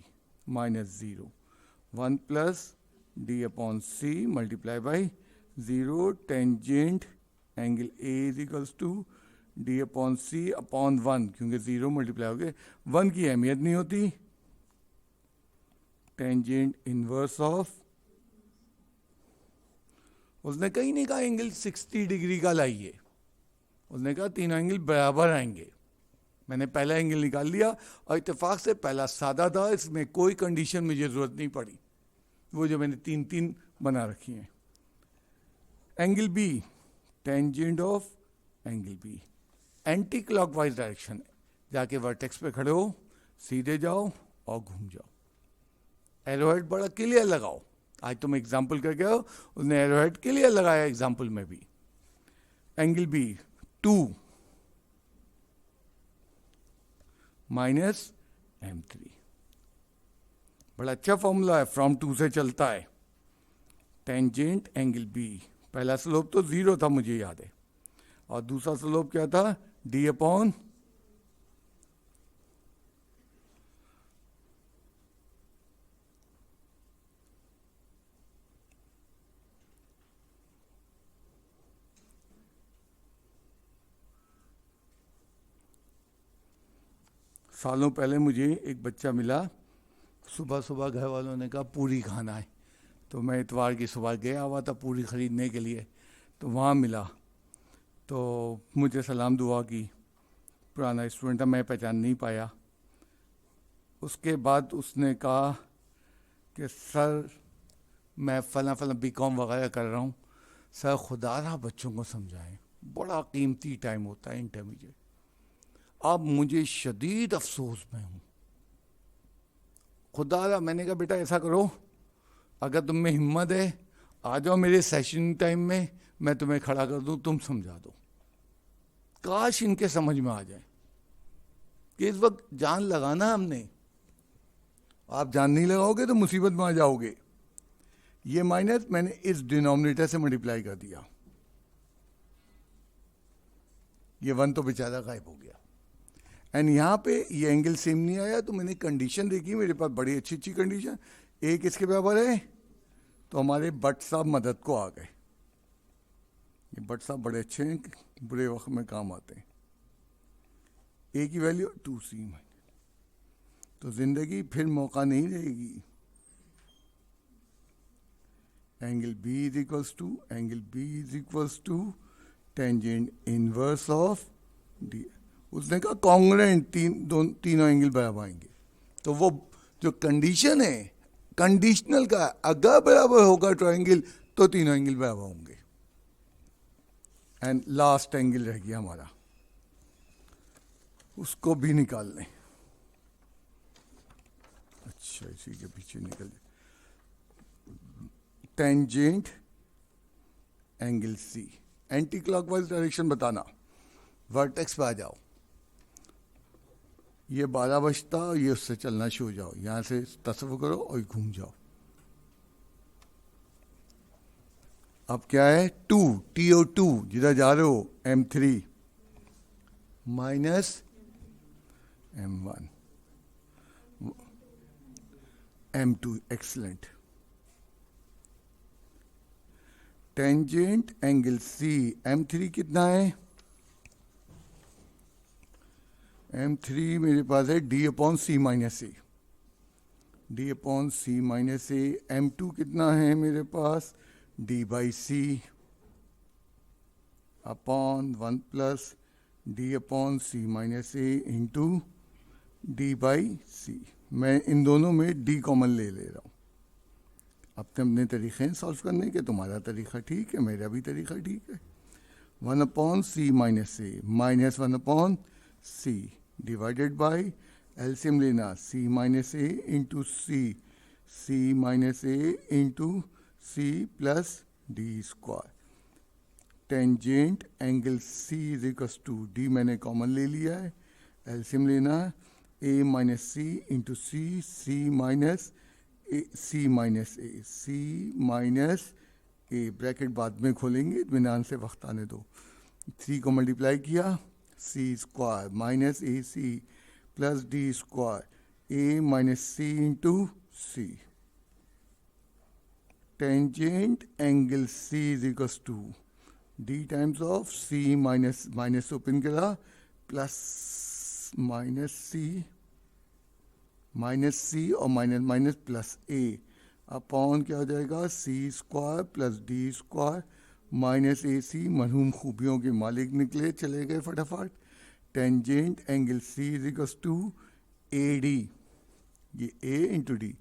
minus 0 1 plus D/C multiply by 0. Tangent angle A is equals to D/C upon 1 क्योंकि 0 मल्टीप्लाई हो गए. 1 की अहमियत नहीं होती. Tangent inverse of. उसने कहीं नहीं कहा एंगल 60 डिग्री का लाइए. उसने कहा तीनों एंगल बराबर आएंगे. मैंने पहला एंगल निकाल लिया और इत्तेफाक से पहला सादा था. इसमें कोई कंडीशन मुझे ज़रूरत नहीं पड़ी. वो जो मैंने 3 बना रखी हैं. Angle B tangent of angle B anti clockwise direction. जाके वर्टेक्स पे खड़े हो, सीधे जाओ और घूम जाओ. एरोहेड बड़ा क्लियर लगाओ. आज तुम एग्जाम्पल करके आओ. उसने एरोहेड क्लियर लगाया एग्जाम्पल में भी. Angle B 2 minus M3. बड़ा अच्छा फॉर्मूला है. फ्रॉम 2 से चलता है. Tangent angle B. पहला स्लोप तो 0 था मुझे याद है. और दूसरा स्लोप क्या था? D/. सालों पहले मुझे एक बच्चा मिला. सुबह सुबह घर वालों ने कहा पूरी खाना है. तो मैं इतवार की सुबह गया हुआ था पूरी ख़रीदने के लिए. तो वहाँ मिला तो मुझे सलाम दुआ की. पुराना स्टूडेंट था, मैं पहचान नहीं पाया. उसके बाद उसने कहा कि सर मैं फ़ला BCom वगैरह कर रहा हूँ. सर खुदा रहा बच्चों को समझाएं. बड़ा कीमती टाइम होता है इंटरमीडिएट. अब मुझे शदीद अफसोस में हूँ खुदा, मैंने कहा बेटा ऐसा करो, अगर तुम में हिम्मत है आ जाओ मेरे सेशन टाइम में, मैं तुम्हें खड़ा कर दूं, तुम समझा दो। काश इनके समझ में आ जाए कि इस वक्त जान लगाना हमने, आप जान नहीं लगाओगे तो मुसीबत में आ जाओगे। ये माइनस मैंने इस डिनोमिनेटर से मल्टीप्लाई कर दिया, ये 1 तो बेचारा गायब हो गया। एंड यहां पे ये एंगल सेम नहीं आया, तो मैंने कंडीशन देखी, मेरे पास बड़ी अच्छी अच्छी कंडीशन, एक इसके बराबर है, तो हमारे भट्ट साहब मदद को आ गए। ये भट्ट साहब बड़े अच्छे हैं, बुरे वक्त में काम आते हैं। ए की वैल्यू 2c, तो जिंदगी फिर मौका नहीं रहेगी। Angle B is equals to tangent inverse of D. उसने कहा कॉन्ग्रुएंट, तीनों एंगल बराबर आएंगे। तो वो जो कंडीशन है कंडीशनल का, अगर बराबर होगा ट्रायंगल तो तीनों एंगल बराबर होंगे। एंड लास्ट एंगल रह गया हमारा, उसको भी निकाल लें। अच्छा, इसी के पीछे निकल जाए। Tangent angle C, anti clockwise direction बताना, वर्टेक्स पे आ जाओ, ये 12 बजता, ये उससे चलना शुरू हो जाओ, यहां से तस्वीर करो और घूम जाओ। अब क्या है, 2 TO2 जिधर जा रहे हो M3 minus M1 M2, excellent. Tangent angle C, M3 कितना है, M3 मेरे पास है D/C माइनस ए, D/C माइनस ए। M2 कितना है मेरे पास, D/C upon 1 plus D/C minus A into D/C। मैं इन दोनों में D कॉमन ले रहा हूँ। अपने अपने तरीके हैं सॉल्व करने के, तुम्हारा तरीका ठीक है, मेरा भी तरीका ठीक है। 1/C minus A minus 1/C divided by LCM लेना, C minus A into C minus A into C plus D square. Tangent angle C is equals to D मैंने कॉमन ले लिया है, एलसीएम लेना है, A minus C into C minus A, bracket बाद में खोलेंगे, इत्मीनान से वक्त आने दो। 3 को मल्टीप्लाई किया, C square minus AC plus D square, A minus C into C। Tangent angle C is equals to D times of C minus open करा प्लस माइनस C और माइनस प्लस A अपॉन क्या हो जाएगा, C square plus D square minus AC। मरहूम खूबियों के मालिक निकले, चले गए फटाफट। Tangent angle C is equals to AD, ये A into D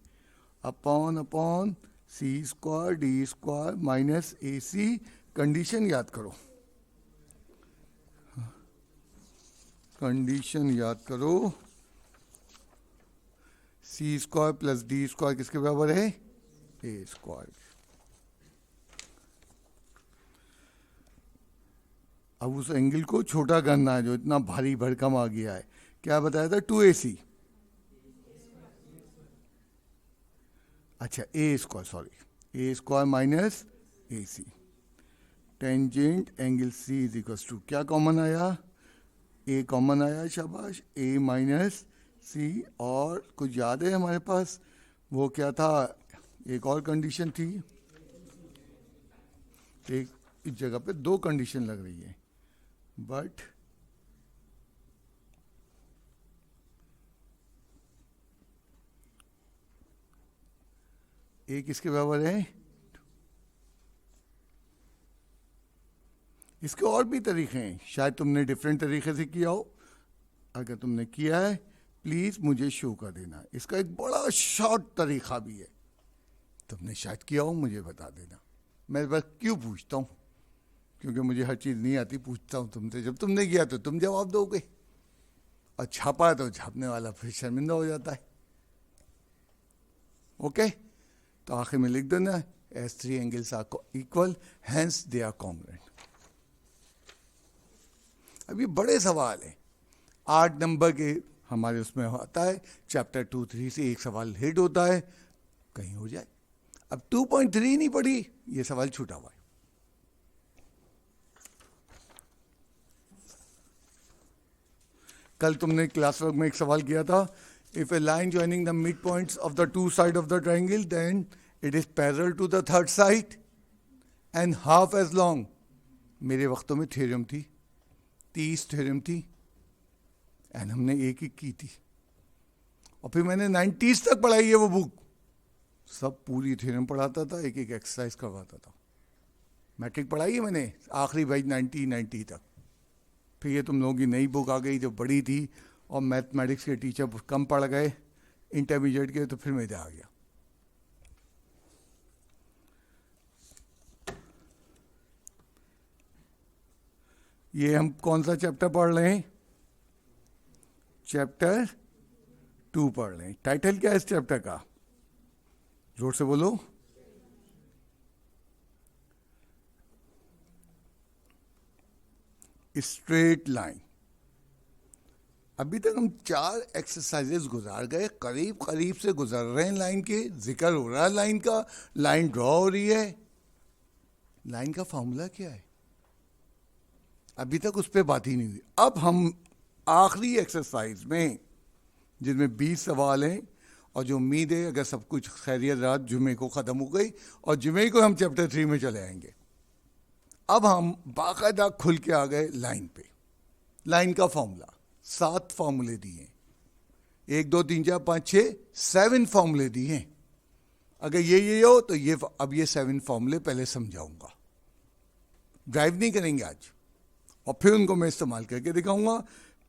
upon C square D square minus AC। Condition याद करो, कंडीशन याद करो, C square plus D square किसके बराबर है, A स्क्वायर। अब उस एंगल को छोटा करना है जो इतना भारी भरकम आ गया है। क्या बताया था, 2AC, अच्छा A square, sorry, A square minus AC। Tangent angle C is equal to, क्या कॉमन आया, A कॉमन आया, शाबाश, A माइनस C। और कुछ याद है हमारे पास, वो क्या था, एक और कंडीशन थी, एक इस जगह पे 2 कंडीशन लग रही है, बट एक इसके बराबर है। इसके और भी तरीके हैं, शायद तुमने डिफरेंट तरीके से किया हो, अगर तुमने किया है प्लीज मुझे शो कर देना। इसका एक बड़ा शॉर्ट तरीका भी है, तुमने शायद किया हो, मुझे बता देना। मैं बस क्यों पूछता हूँ, क्योंकि मुझे हर चीज़ नहीं आती, पूछता हूँ तुमसे। जब तुमने किया तो तुम जवाब दोगे, और छापा तो छापने वाला फिर शर्मिंदा हो जाता है। ओके, तो आखिर में लिख देना as three angles are equal, hence they are congruent. अब ये बड़े सवाल हैं, 8 नंबर के हमारे उसमें आता है, चैप्टर 2-3 से एक सवाल हिट होता है, कहीं हो जाए। अब 2.3 नहीं पढ़ी, ये सवाल छूटा हुआ है। कल तुमने क्लास वर्क में एक सवाल किया था, if a line joining the mid points of the 2 side of the triangle then it is parallel to the 3rd side and half as long. मेरे वक्तों में थ्योरम थी, 30 थ्योरम थी, एंड हमने एक एक की थी, और फिर मैंने 90s तक पढ़ाई है वो बुक, सब पूरी थ्योरम पढ़ाता था, एक एक एक्सरसाइज करवाता था। मैट्रिक पढ़ाई है मैंने आखिरी बैच 90 तक। फिर ये तुम लोगों की नई बुक आ गई जो बड़ी थी, और मैथमेटिक्स के टीचर कम पढ़ गए इंटरमीडिएट के, तो फिर मैं इधर आ गया। ये हम कौन सा चैप्टर पढ़ रहे हैं? चैप्टर 2 पढ़ रहे हैं। टाइटल क्या है इस चैप्टर का? जोर से बोलो। Straight line. अभी तक हम 4 एक्सरसाइजेस गुजार गए, करीब करीब से गुजर रहे हैं लाइन के, जिक्र हो रहा है लाइन का, लाइन ड्रॉ हो रही है। लाइन का फॉर्मूला क्या है अभी तक उस पर बात ही नहीं हुई। अब हम आखिरी एक्सरसाइज में, जिनमें 20 सवाल हैं, और जो उम्मीद है अगर सब कुछ खैरियत रात जुमे को ख़त्म हो गई, और जुमे को हम चैप्टर 3 में चले आएंगे। अब हम बाकायदा खुल के आ गए लाइन पे। लाइन का फॉर्मूला 7 फॉर्मूले दिए हैं, 1 2 3 4 5 6 7 फॉर्मूले दिए हैं। अगर ये हो तो ये, अब ये 7 फॉर्मूले पहले समझाऊंगा, ड्राइव नहीं करेंगे आज, और फिर उनको मैं इस्तेमाल करके दिखाऊंगा।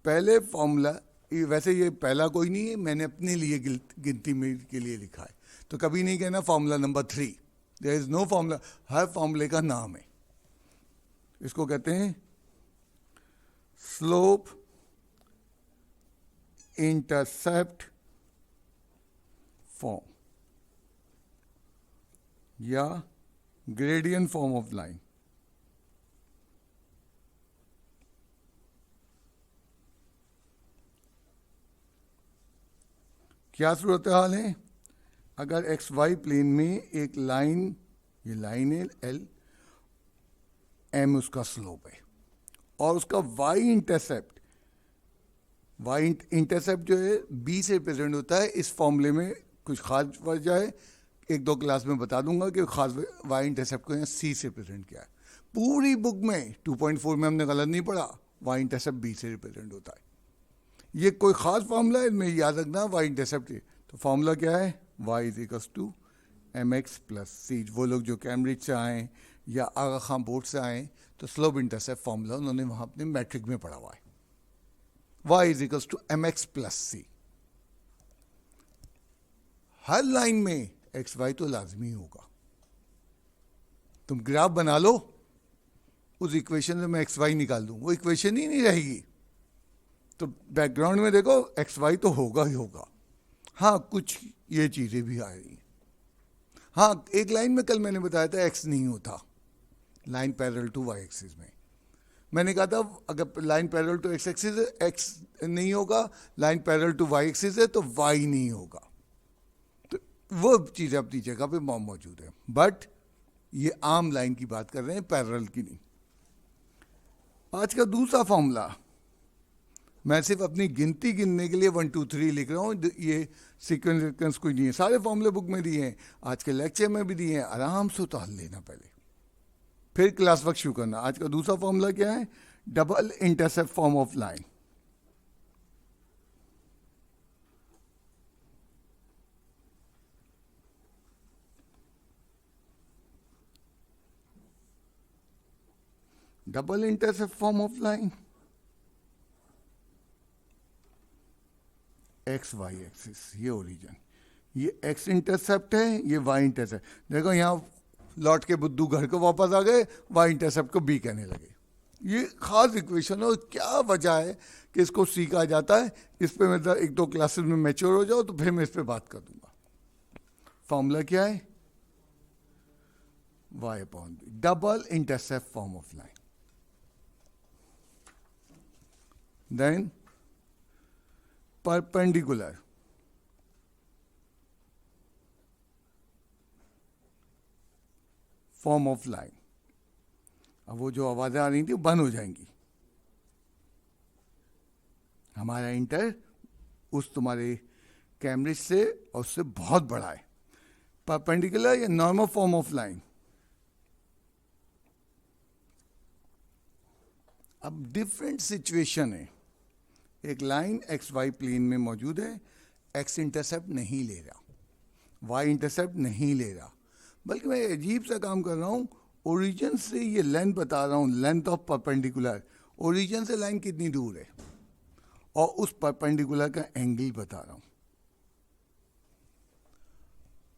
पहले फॉर्मूला, वैसे ये पहला कोई नहीं है, मैंने अपने लिए गिनती में के लिए लिखा है, तो कभी नहीं कहना formula number 3, there is no formula, हर फॉर्मूले का नाम है। इसको कहते हैं स्लोप इंटरसेप्ट फॉर्म या ग्रेडियंट फॉर्म ऑफ लाइन। क्या सूरत हाल है? अगर एक्स वाई प्लेन में एक लाइन, ये लाइन है एल, एम उसका स्लोप है, और उसका वाई इंटरसेप्ट, वाई इंटरसेप्ट जो है बी से रिप्रेजेंट होता है। इस फॉर्मूले में कुछ खास वजह है, 1-2 क्लास में बता दूंगा कि खास वाई इंटरसेप्ट को यहाँ सी से रिप्रेजेंट किया है। पूरी बुक में 2.4 में हमने गलत नहीं पढ़ा, वाई इंटरसेप्ट बी से रिप्रेजेंट होता है। ये कोई खास फॉर्मूला है, इनमें याद रखना वाई इंटरसेप्ट। तो फॉर्मूला क्या है? Y is equals to M x plus C. वो लोग जो कैम्ब्रिज से आए या आगा खां बोर्ड से आए, तो स्लोप इंटरसेप्ट फॉर्मूला उन्होंने वहाँ अपने मैट्रिक में पढ़ा हुआ है, Y is equals to M x plus c. हर लाइन में एक्स वाई तो लाजमी होगा। तुम ग्राफ बना लो, उस इक्वेशन से मैं एक्स वाई निकाल दूँ, वो इक्वेशन ही नहीं रहेगी। तो बैकग्राउंड में देखो एक्स वाई तो होगा ही होगा। हाँ, कुछ ये चीज़ें भी आ रही हैं। हाँ, एक लाइन में कल मैंने बताया था एक्स नहीं होता, line parallel to y axis में। मैंने कहा था अगर line parallel to x axis है, एक्स नहीं होगा, line parallel to y axis है तो वाई नहीं होगा। तो वो चीज़ें अपनी जगह पे मौजूद है, बट ये आम लाइन की बात कर रहे हैं, पैरेलल की नहीं। आज का दूसरा फॉर्मूला, मैं सिर्फ अपनी गिनती गिनने के लिए 1 2 3 लिख रहा हूँ, ये सीक्वेंस कोई नहीं है, सारे फॉर्मूले बुक में दिए हैं, आज के लेक्चर में भी दिए हैं। आराम से उतार लेना पहले, फिर क्लास वर्क शुरू करना। आज का दूसरा फॉर्मूला क्या है? Double intercept form of line. Double intercept form of line, x y axis, ये ओरिजिन, ये एक्स इंटरसेप्ट है, ये वाई इंटरसेप्ट। देखो यहाँ लौट के बुद्धू घर को वापस आ गए, वाई इंटरसेप्ट को बी कहने लगे। ये खास इक्वेशन है, और क्या वजह है कि इसको सी कहा जाता है, इस पे मैं 1-2 क्लासेस में मैच्योर हो जाओ तो फिर मैं इस पे बात कर दूंगा। फॉर्मूला क्या है, y upon b, double intercept form of line. Then perpendicular form of line. अब वो जो आवाजें आ रही थी वो बंद हो जाएंगी. हमारा इंटर उस तुम्हारे कैमरे से और उससे बहुत बड़ा है. परपेंडिकुलर या नॉर्मल फॉर्म ऑफ लाइन. अब डिफरेंट सिचुएशन है. एक लाइन एक्स वाई प्लेन में मौजूद है, एक्स इंटरसेप्ट नहीं ले रहा, वाई इंटरसेप्ट नहीं ले रहा, बल्कि मैं अजीब सा काम कर रहा हूं. ओरिजिन से ये लेंथ बता रहा हूं, लेंथ ऑफ परपेंडिकुलर. ओरिजिन से लाइन कितनी दूर है और उस परपेंडिकुलर का एंगल बता रहा हूं.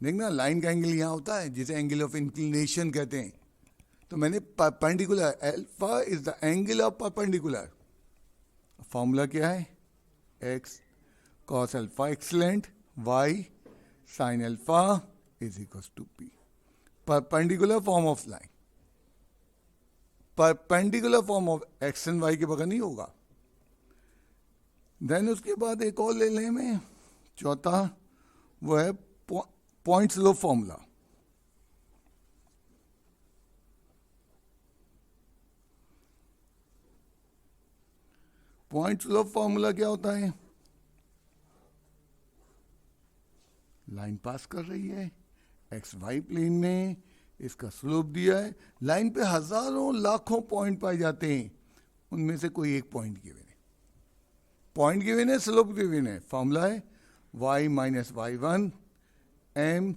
देखना, लाइन का एंगल यहां होता है जिसे एंगल ऑफ इंक्लिनेशन कहते हैं. तो मैंने perpendicular, alpha is the angle of perpendicular. Formula क्या है, x cos alpha excellent, y sine alpha is equal to p. Perpendicular form of line. Perpendicular form of x and y के बगैर नहीं होगा. देन उसके बाद एक और ले लें में, चौथा वो है point slope formula. Point slope formula क्या होता है, लाइन पास कर रही है एक्स वाई प्लेन में, इसका स्लोप दिया है. लाइन पे हजारों लाखों पॉइंट पाए जाते हैं, उनमें से कोई एक पॉइंट गिवन है. पॉइंट गिवन है, स्लोप गिवन है. फॉर्मूला है y minus y one m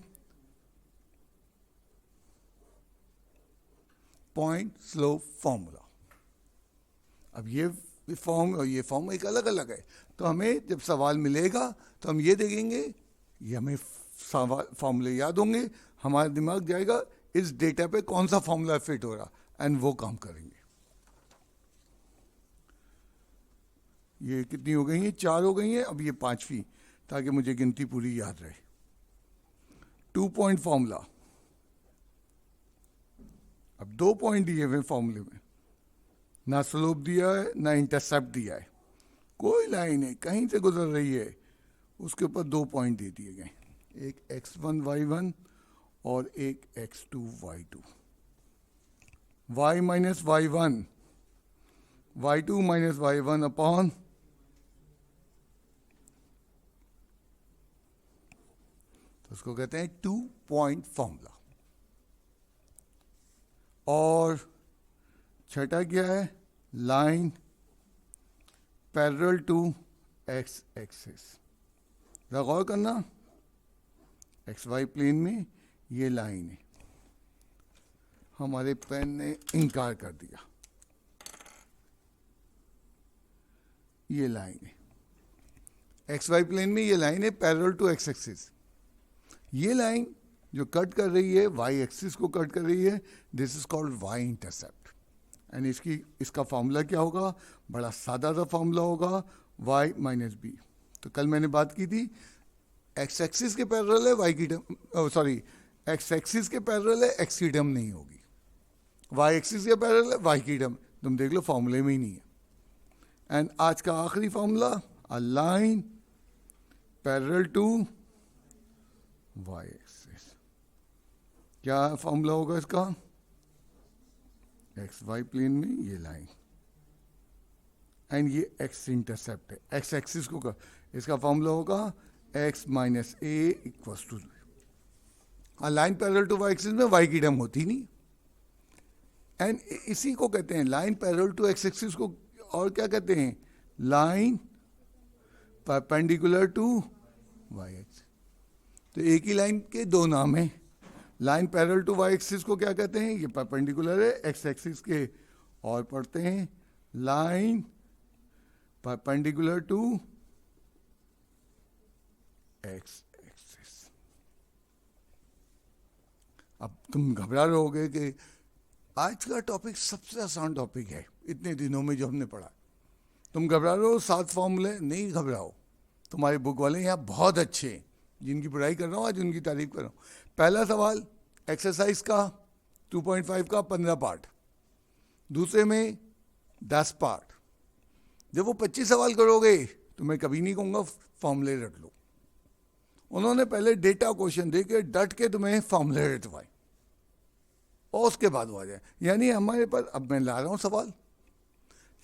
point slope formula. अब ये फॉर्म और ये फॉर्म एक अलग अलग है. तो हमें जब सवाल मिलेगा तो हम ये देखेंगे, ये हमें फॉर्मूले याद होंगे, हमारा दिमाग जाएगा इस डेटा पे कौन सा फॉर्मूला फिट हो रहा, एंड वो काम करेंगे. ये कितनी हो गई है, 4 हो गई है. अब ये 5वीं, ताकि मुझे गिनती पूरी याद रहे. 2 पॉइंट फॉर्मूला. अब 2 पॉइंट दिए हुए फॉर्मूले में, ना स्लोप दिया है ना इंटरसेप्ट दिया है. कोई लाइन है कहीं से गुजर रही है, उसके ऊपर 2 पॉइंट दे दिए गए, एक x1 y1 और एक x2 y2. y minus y1 y2 minus y1 upon तो उसको कहते हैं 2 पॉइंट फॉर्मूला. और छठा क्या है, line parallel to x axis. गौर करना, एक्स वाई प्लेन में ये लाइन है, हमारे पेन ने इनकार कर दिया. ये लाइन है एक्स वाई प्लेन में, ये लाइन है पैरेलल टू एक्स एक्सिस. ये लाइन जो कट कर रही है वाई एक्सिस को कट कर रही है, this is called y intercept. And इसका फॉर्मूला क्या होगा, बड़ा सादा सा फॉर्मूला होगा, y माइनस बी. तो कल मैंने बात की थी, एक्स एक्सिस के पैरेलल है वाई की टर्म, सॉरी एक्स एक्सिस के पैरेलल है एक्स की टर्म नहीं होगी, वाई एक्सिस के पैरेलल है वाई की टर्म. तुम देख लो फॉर्मूले में ही नहीं है. एंड आज का आखिरी formula, a line parallel to y axis. क्या फॉर्मूला होगा इसका, एक्स वाई प्लेन में ये लाइन एंड ये एक्स इंटरसेप्ट है, एक्स एक्सिस को का, इसका फॉर्मूला होगा x minus a equals to. Line parallel to y axis में वाई की टर्म होती नहीं. एंड इसी को कहते हैं line parallel to x axis को, और क्या कहते हैं, line perpendicular to y axis. तो एक ही लाइन के 2 नाम हैं. Line parallel to y axis को क्या कहते हैं, ये परपेंडिकुलर है एक्स एक्सिस के, और पढ़ते हैं line perpendicular to x axis. अब तुम घबरा रहे होगे कि आज का टॉपिक सबसे आसान टॉपिक है इतने दिनों में जो हमने पढ़ा. तुम घबरा रहे हो 7 फॉर्मूले, नहीं घबराओ, तुम्हारे बुक वाले यहाँ बहुत अच्छे, जिनकी पढ़ाई कर रहा हूँ आज उनकी तारीफ कर रहा हूँ। पहला सवाल एक्सरसाइज का 2.5 का 15 पार्ट, दूसरे में 10 पार्ट। जब वो 25 सवाल करोगे तो मैं कभी नहीं कहूँगा फॉर्मूले रट लो। उन्होंने पहले डेटा क्वेश्चन दे के डट के तुम्हें फॉर्मूले रटवाए और उसके बाद वो आ जाए। यानी हमारे पास, अब मैं ला रहा हूँ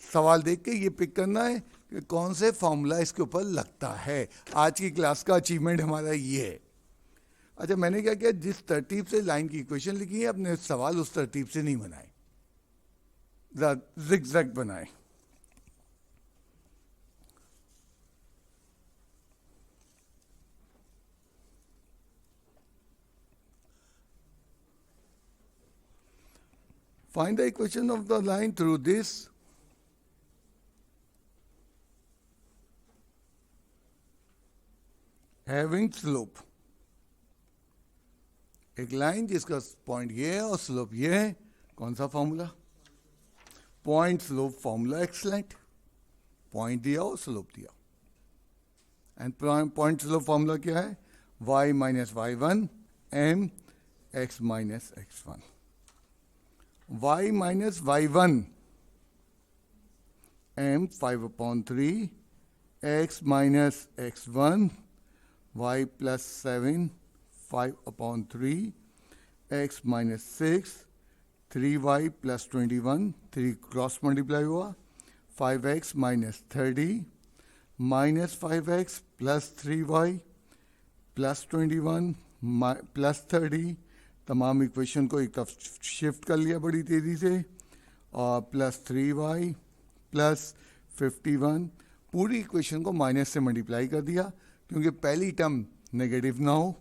सवाल देख के ये पिक करना है कि कौन से फॉर्मूला इसके ऊपर लगता है। आज की क्लास का अचीवमेंट हमारा ये है। अच्छा, मैंने क्या किया, जिस तरतीब से लाइन की इक्वेशन लिखी है अपने सवाल उस तरतीब से नहीं बनाए, ज़िगज़ैग बनाए। Find the equation of the line through this having slope। एक लाइन जिसका पॉइंट ये है और स्लोप ये है, कौन सा formula? Point slope formula. Excellent, point दिया और स्लोप दिया। एंड पॉइंट स्लोप फॉर्मूला क्या है? y minus y1 m x minus x1। y minus y1 m 5/3 x minus x1 y plus 7 5/3 x minus 6 3y plus 21 3 cross multiply हुआ 5x minus 30 minus 5x plus 3y plus 21 plus 30। तमाम equation को एक तरफ shift कर लिया बड़ी तेज़ी से, और प्लस 3y प्लस 51। पूरी इक्वेशन को माइनस से मल्टीप्लाई कर दिया क्योंकि पहली टर्म नेगेटिव ना हो।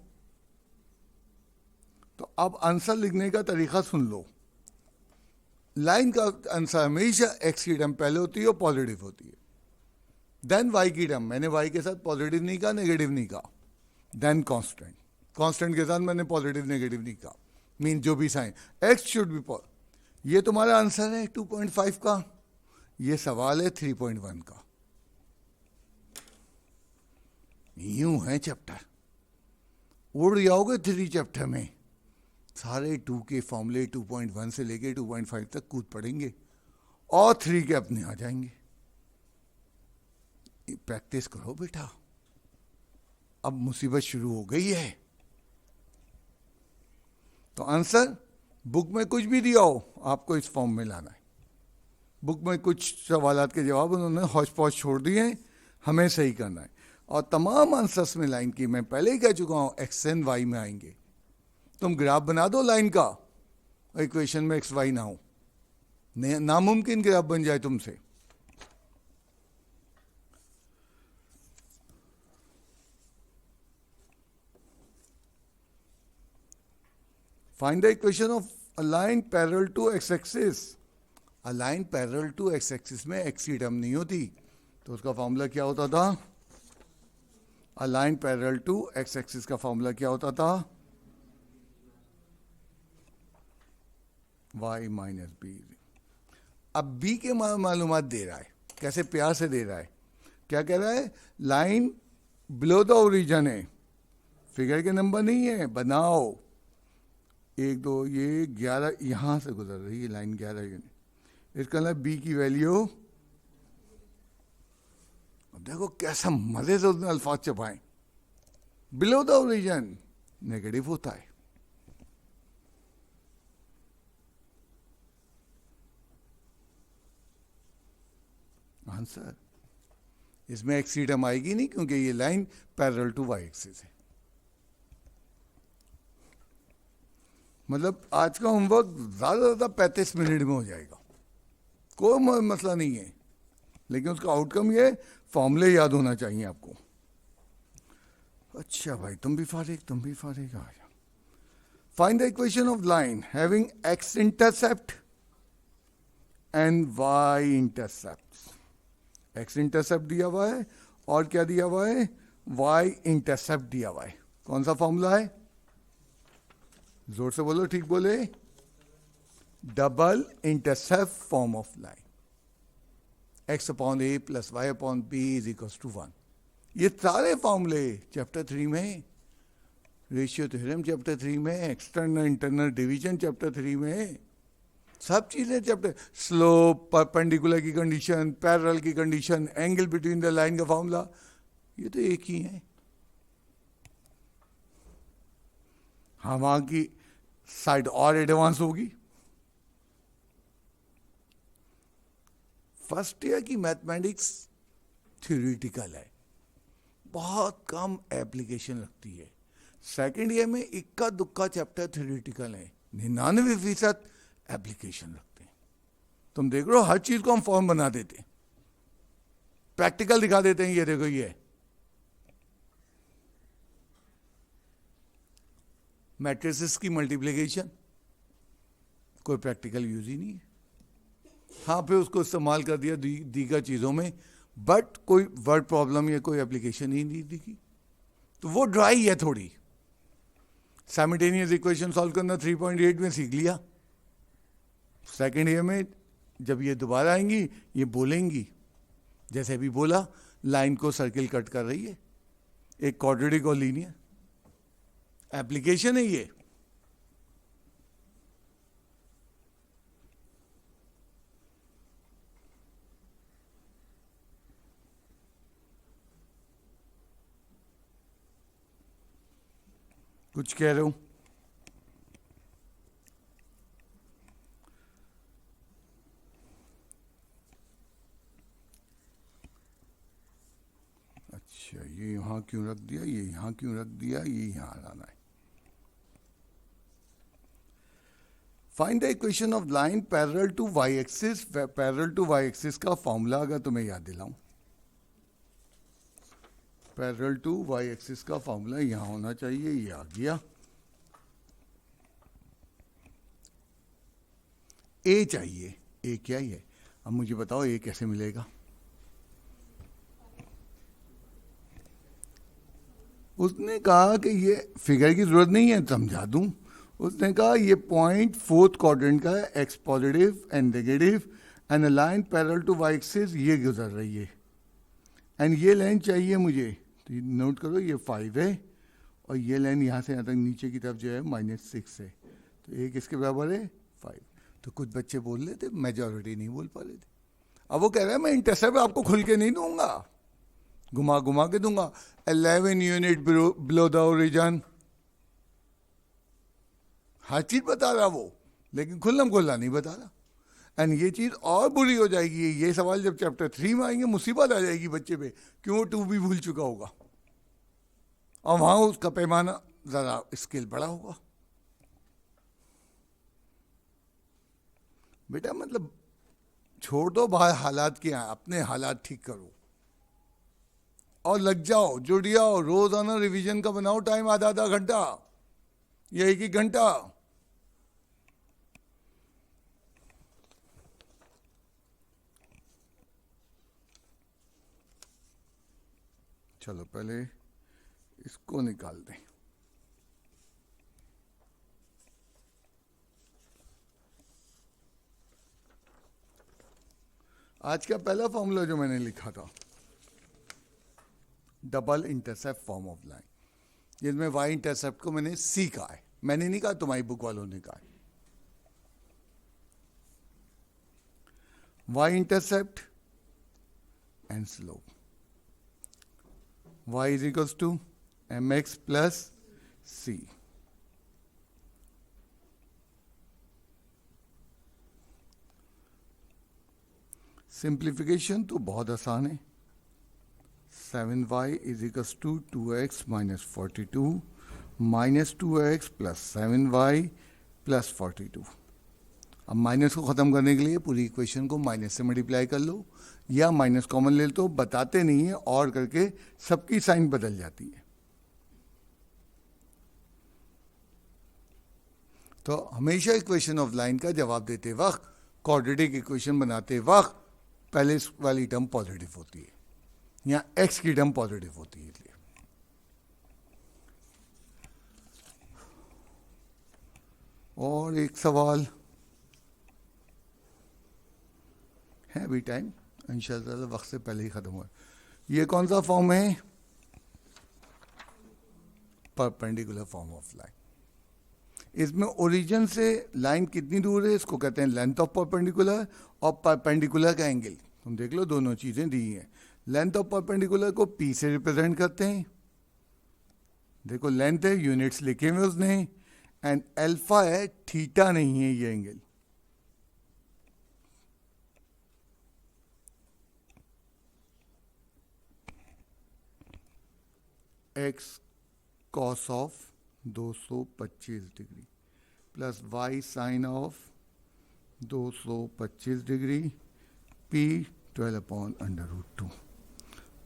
तो अब आंसर लिखने का तरीका सुन लो। लाइन का आंसर हमेशा x की टर्म पहले होती है और पॉजिटिव होती है, देन y की टर्म। मैंने y के साथ पॉजिटिव नहीं कहा, नेगेटिव नहीं कहा, देन कांस्टेंट। कांस्टेंट के साथ मैंने पॉजिटिव नेगेटिव नहीं कहा, मीन जो भी sine x should be positive. ये तुम्हारा आंसर है 2.5 का, ये सवाल है 3.1 का। यूं है चैप्टर, उड़ जाओगे 3 चैप्टर में, सारे 2 के फॉर्मूले 2.1 से लेके 2.5 तक कूद पड़ेंगे और 3 के अपने आ जाएंगे। प्रैक्टिस करो बेटा, अब मुसीबत शुरू हो गई है। तो आंसर बुक में कुछ भी दिया हो आपको इस फॉर्म में लाना है। बुक में कुछ सवालात के जवाब उन्होंने हौच पौच छोड़ दिए हैं, हमें सही करना है। और तमाम आंसर्स में लाइन की मैं पहले ही कह चुका हूं एक्स एंड वाई में आएंगे। तुम ग्राफ बना दो लाइन का, इक्वेशन में एक्स वाई ना हो, नामुमकिन ग्राफ बन जाए तुमसे। Find the equation of a line parallel to x-axis। A line parallel to x-axis में x की टर्म नहीं होती, तो उसका फॉर्मूला क्या होता था? A line parallel to x-axis का फॉर्मूला क्या होता था? y minus b. अब b के मालूमात दे रहा है, कैसे प्यार से दे रहा है। क्या कह रहा है? लाइन बिलो द ओरिजिन है, फिगर के नंबर नहीं है, बनाओ। 1 2 ये 11 यहां से गुजर रही है लाइन 11 यूनिट। इसका मतलब बी की वैल्यू, अब देखो कैसा मजे से उसने अल्फाज छपाए। बिलो द ओरिजिन नेगेटिव होता है, आंसर इसमें एक्स की टर्म आएगी नहीं क्योंकि ये line parallel to y axis है। मतलब आज का होमवर्क ज़्यादा से ज़्यादा 35 मिनट में हो जाएगा, कोई मसला नहीं है, लेकिन उसका आउटकम ये फॉर्मूले याद होना चाहिए आपको। अच्छा भाई, तुम भी फारिग आ जाओ। Find the equation of line having x intercept and y intercept. X intercept दिया हुआ है और क्या दिया हुआ है? वाई इंटरसेप्ट दिया हुआ है। कौन सा फॉर्मूला है? जोर से बोलो, ठीक बोले। Double intercept form of line, x upon a plus y upon b is equal to 1। ये सारे फॉर्मूले चैप्टर 3 में रेशियो थ्योरम चैप्टर 3 में है, एक्सटर्नल इंटरनल डिवीजन चैप्टर 3 में है, सब चीजें चैप्टर, स्लोप, परपेंडिकुलर की कंडीशन, पैरेलल की condition, angle between the line का फॉर्मूला, ये तो एक ही है। हाँ, वहां की साइड और एडवांस होगी। फर्स्ट ईयर की मैथमेटिक्स थ्योरेटिकल है, बहुत कम एप्लीकेशन लगती है। सेकेंड ईयर में इक्का दुक्का चैप्टर थ्योरेटिकल है, 99% एप्लीकेशन लगते हैं। तुम देख रहे हो, हर चीज को हम फॉर्म बना देते हैं, प्रैक्टिकल दिखा देते हैं, ये देखो ये मैट्रिसेस की मल्टीप्लिकेशन, कोई प्रैक्टिकल यूज ही नहीं है। हाँ, फिर उसको इस्तेमाल कर दिया दीगर चीजों में, बट कोई वर्ड प्रॉब्लम या कोई एप्लीकेशन ही नहीं दिखी, तो वो ड्राई है थोड़ी। साइमल्टेनियस इक्वेशन सॉल्व करना 3.8 में सीख लिया, सेकेंड ईयर में जब ये दोबारा आएंगी ये बोलेंगी, जैसे अभी बोला, लाइन को सर्किल कट कर रही है, एक क्वाड्रेटिक और लीनियर एप्लीकेशन है ये। कुछ कह रहे हो? अच्छा, ये यहां क्यों रख दिया, ये यहां क्यों रख दिया, ये यहां लाना है। Find the equation of line parallel to y axis. Parallel to y axis का फॉर्मूला अगर तुम्हें याद दिलाऊं, पैरेलल टू वाई एक्सिस का फॉर्मूला यहां होना चाहिए, ये आ गया। ए चाहिए, ए क्या ही है, अब मुझे बताओ ए कैसे मिलेगा। उसने कहा कि ये फिगर की जरूरत नहीं है, समझा दूं। उसने कहा ये पॉइंट फोर्थ क्वाड्रेंट का है, x positive and negative, and a line parallel to y axis ये गुजर रही है, एंड ये लाइन चाहिए मुझे, तो नोट करो ये 5 है, और ये लाइन यहाँ से यहाँ तक नीचे की तरफ जो है -6 है, तो एक इसके बराबर है 5। तो कुछ बच्चे बोल रहे थे, मेजॉरिटी नहीं बोल पा रहे थे। अब वो कह रहे हैं मैं इंटरसेप्ट आपको खुल के नहीं दूंगा, घुमा घुमा के दूंगा, 11 यूनिट बिलो द ओरिजिन, हर चीज बता रहा वो, लेकिन खुल्लम खुल्ला नहीं बता रहा। एंड ये चीज और बुरी हो जाएगी, ये सवाल जब चैप्टर 3 में आएंगे मुसीबत आ जाएगी बच्चे पे, क्यों 2 भी भूल चुका होगा, और वहां उसका पैमाना जरा स्केल बड़ा होगा। बेटा मतलब छोड़ दो बाहर हालात के, अपने हालात ठीक करो और लग जाओ, जुड़ जाओ, रोजाना रिवीजन का बनाओ टाइम, आधा आधा घंटा या 1 घंटा। चलो पहले इसको निकाल दें। आज का पहला फॉर्मूला जो मैंने लिखा था, double intercept form of line, जिसमें वाई इंटरसेप्ट को मैंने सी कहा है, मैंने नहीं कहा, तुम्हारी बुक वालों ने कहा है। Y intercept and slope, y is equals to mx plus c। Simplification तो बहुत आसान है, 7y is equals to 2x minus 42 minus 2x plus 7y plus 42। अब माइनस को खत्म करने के लिए पूरी इक्वेशन को माइनस से मल्टीप्लाई कर लो, या माइनस कॉमन ले तो बताते नहीं है, और करके सबकी साइन बदल जाती है। तो हमेशा इक्वेशन ऑफ लाइन का जवाब देते वक्त, क्वाड्रेटिक इक्वेशन बनाते वक्त, पहले वाली टर्म पॉजिटिव होती है, या एक्स की टर्म पॉजिटिव होती है। इसलिए और एक सवाल है अभी टाइम, इंशाल्लाह वक्त से पहले ही खत्म हुआ। ये कौन सा फॉर्म है? Perpendicular form of line. इसमें ओरिजिन से लाइन कितनी दूर है इसको कहते हैं लेंथ ऑफ परपेंडिकुलर, और परपेंडिकुलर का एंगल। तुम देख लो दोनों चीजें दी हैं। लेंथ ऑफ परपेंडिकुलर को पी से रिप्रेजेंट करते हैं। देखो लेंथ है, यूनिट्स लिखे हुए उसने, एंड अल्फा है, थीटा नहीं है ये angle. X cos of 225 degree plus y sine of 225 degree p 12/√2।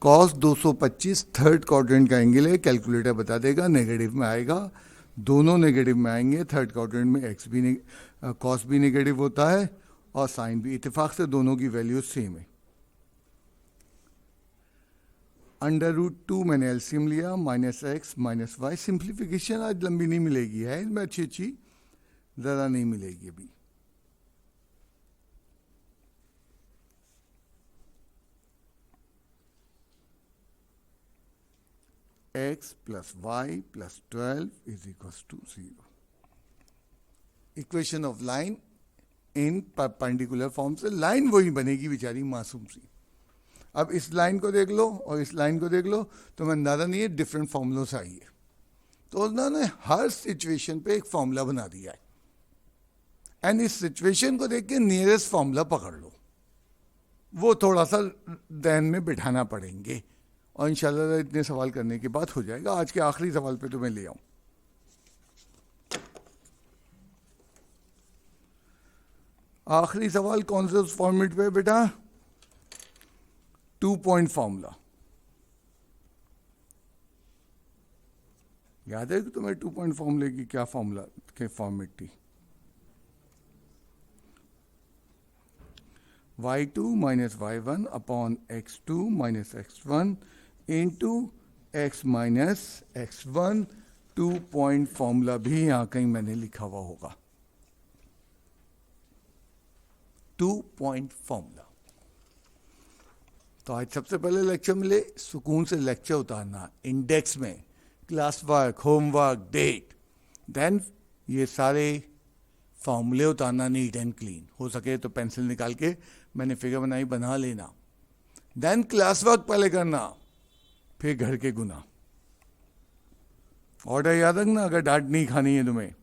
Cos 225 third quadrant का एंगल है, कैलकुलेटर बता देगा, नेगेटिव में आएगा, दोनों नेगेटिव में आएंगे। थर्ड क्वाड्रेंट में एक्स भी कॉस भी नेगेटिव होता है और साइन भी। इत्तेफाक से दोनों की वैल्यू सेम है। √2 मैंने एलसीएम लिया, -x -y। सिंप्लीफिकेशन आज लंबी नहीं मिलेगी, है इसमें अच्छी अच्छी, ज़्यादा नहीं मिलेगी अभी। x + y + 12 = 0। Equation of line in perpendicular form से लाइन वही बनेगी बेचारी मासूम सी। अब इस लाइन को देख लो और इस लाइन को देख लो, तो मैं अंदाजा नहीं है डिफरेंट फॉर्मूलों से आई है। तो उन्होंने हर सिचुएशन पे एक फॉर्मूला बना दिया है, एंड इस सिचुएशन को देख के नियरेस्ट फॉर्मूला पकड़ लो। वो थोड़ा सा ध्यान में बिठाना पड़ेंगे, और इंशाल्लाह इतने सवाल करने के बाद हो जाएगा। आज के आखिरी सवाल पे तो मैं ले आऊं। आखिरी सवाल कौन से उस फॉर्मेट पे बेटा? 2 पॉइंट फॉर्मूला। याद है कि तुम्हें 2 पॉइंट फॉर्मूले की क्या फॉर्मूला के फॉर्मेट थी? y2 - y1 upon x2 - x1 into x - x1। 2 point formula भी यहां कहीं मैंने लिखा हुआ होगा। 2 पॉइंट फॉर्मूला। तो आज सबसे पहले लेक्चर मिले, सुकून से लेक्चर उतारना, इंडेक्स में class work, homework, date, then ये सारे फॉर्मूले उतारना नीट एंड क्लीन। हो सके तो पेंसिल निकाल के मैंने फिगर बनाई बना लेना, देन क्लास वर्क पहले करना, फिर घर के गुना। ऑर्डर याद रखना अगर डांट नहीं खानी है तुम्हें।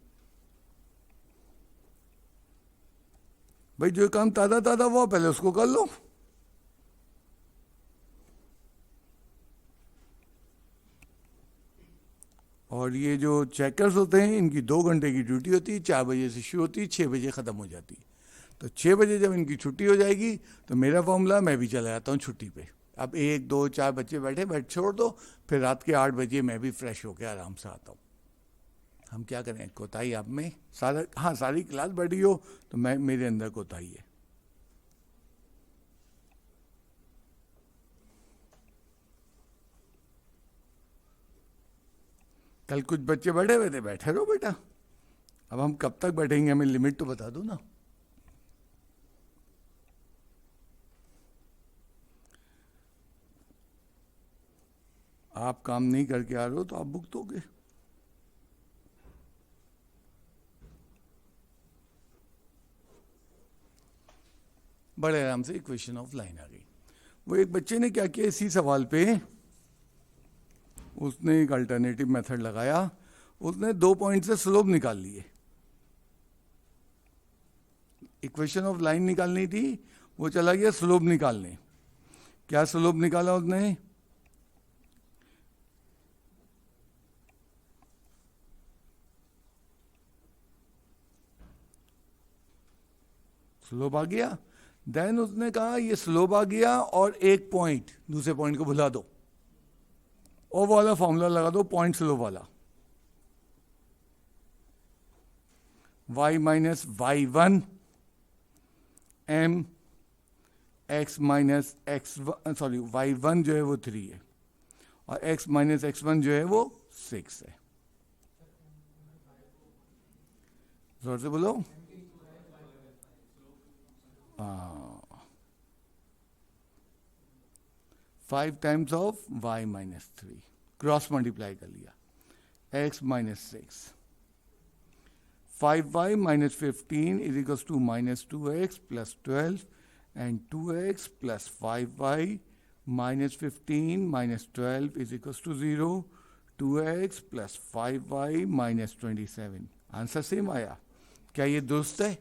भाई जो काम ताजा ताजा हुआ पहले उसको कर लो। और ये जो चेकर्स होते हैं इनकी 2 घंटे की ड्यूटी होती है, 4 बजे से शुरू होती है, 6 बजे ख़त्म हो जाती है। तो 6 बजे जब इनकी छुट्टी हो जाएगी तो मेरा फॉर्मूला, मैं भी चला जाता हूँ छुट्टी पे। अब 1 2 4 बच्चे बैठ छोड़ दो, फिर रात के 8 बजे मैं भी फ्रेश होकर आराम से आता हूँ। हम क्या करें, कोताही आप में सारा, हाँ सारी क्लास बैठी हो तो मैं मेरे अंदर कोताही है। कल कुछ बच्चे बैठे हुए थे, बैठे रहो बेटा। अब हम कब तक बैठेंगे, हमें लिमिट तो बता दो ना। आप काम नहीं करके आ रहे हो तो आप भुगतोगे। बड़े आराम से इक्वेशन ऑफ लाइन आ गई। वो एक बच्चे ने क्या किया, इसी सवाल पे उसने एक अल्टरनेटिव मेथड लगाया। उसने 2 पॉइंट से स्लोप निकाल लिए। इक्वेशन ऑफ लाइन निकालनी थी, वो चला गया स्लोप निकालने। क्या स्लोप निकाला उसने? स्लोप आ गया, देन उसने कहा ये स्लोप आ गया और एक पॉइंट, दूसरे पॉइंट को भुला दो और वो वाला फॉर्मूला लगा दो पॉइंट स्लोप वाला। y - y1 m x - x1, sorry y1 जो है वो 3 है और x - x1 जो है वो 6 है। जोर से बोलो। 5 times of y - 3 cross multiply कर लिया। x minus 6. 5y minus 15 is equals to minus 2x plus 12, and 2x plus 5y minus 15 minus 12 is equals to 0. 2x plus 5y minus 27. Answer same आया. क्या ये दुरुस्त है?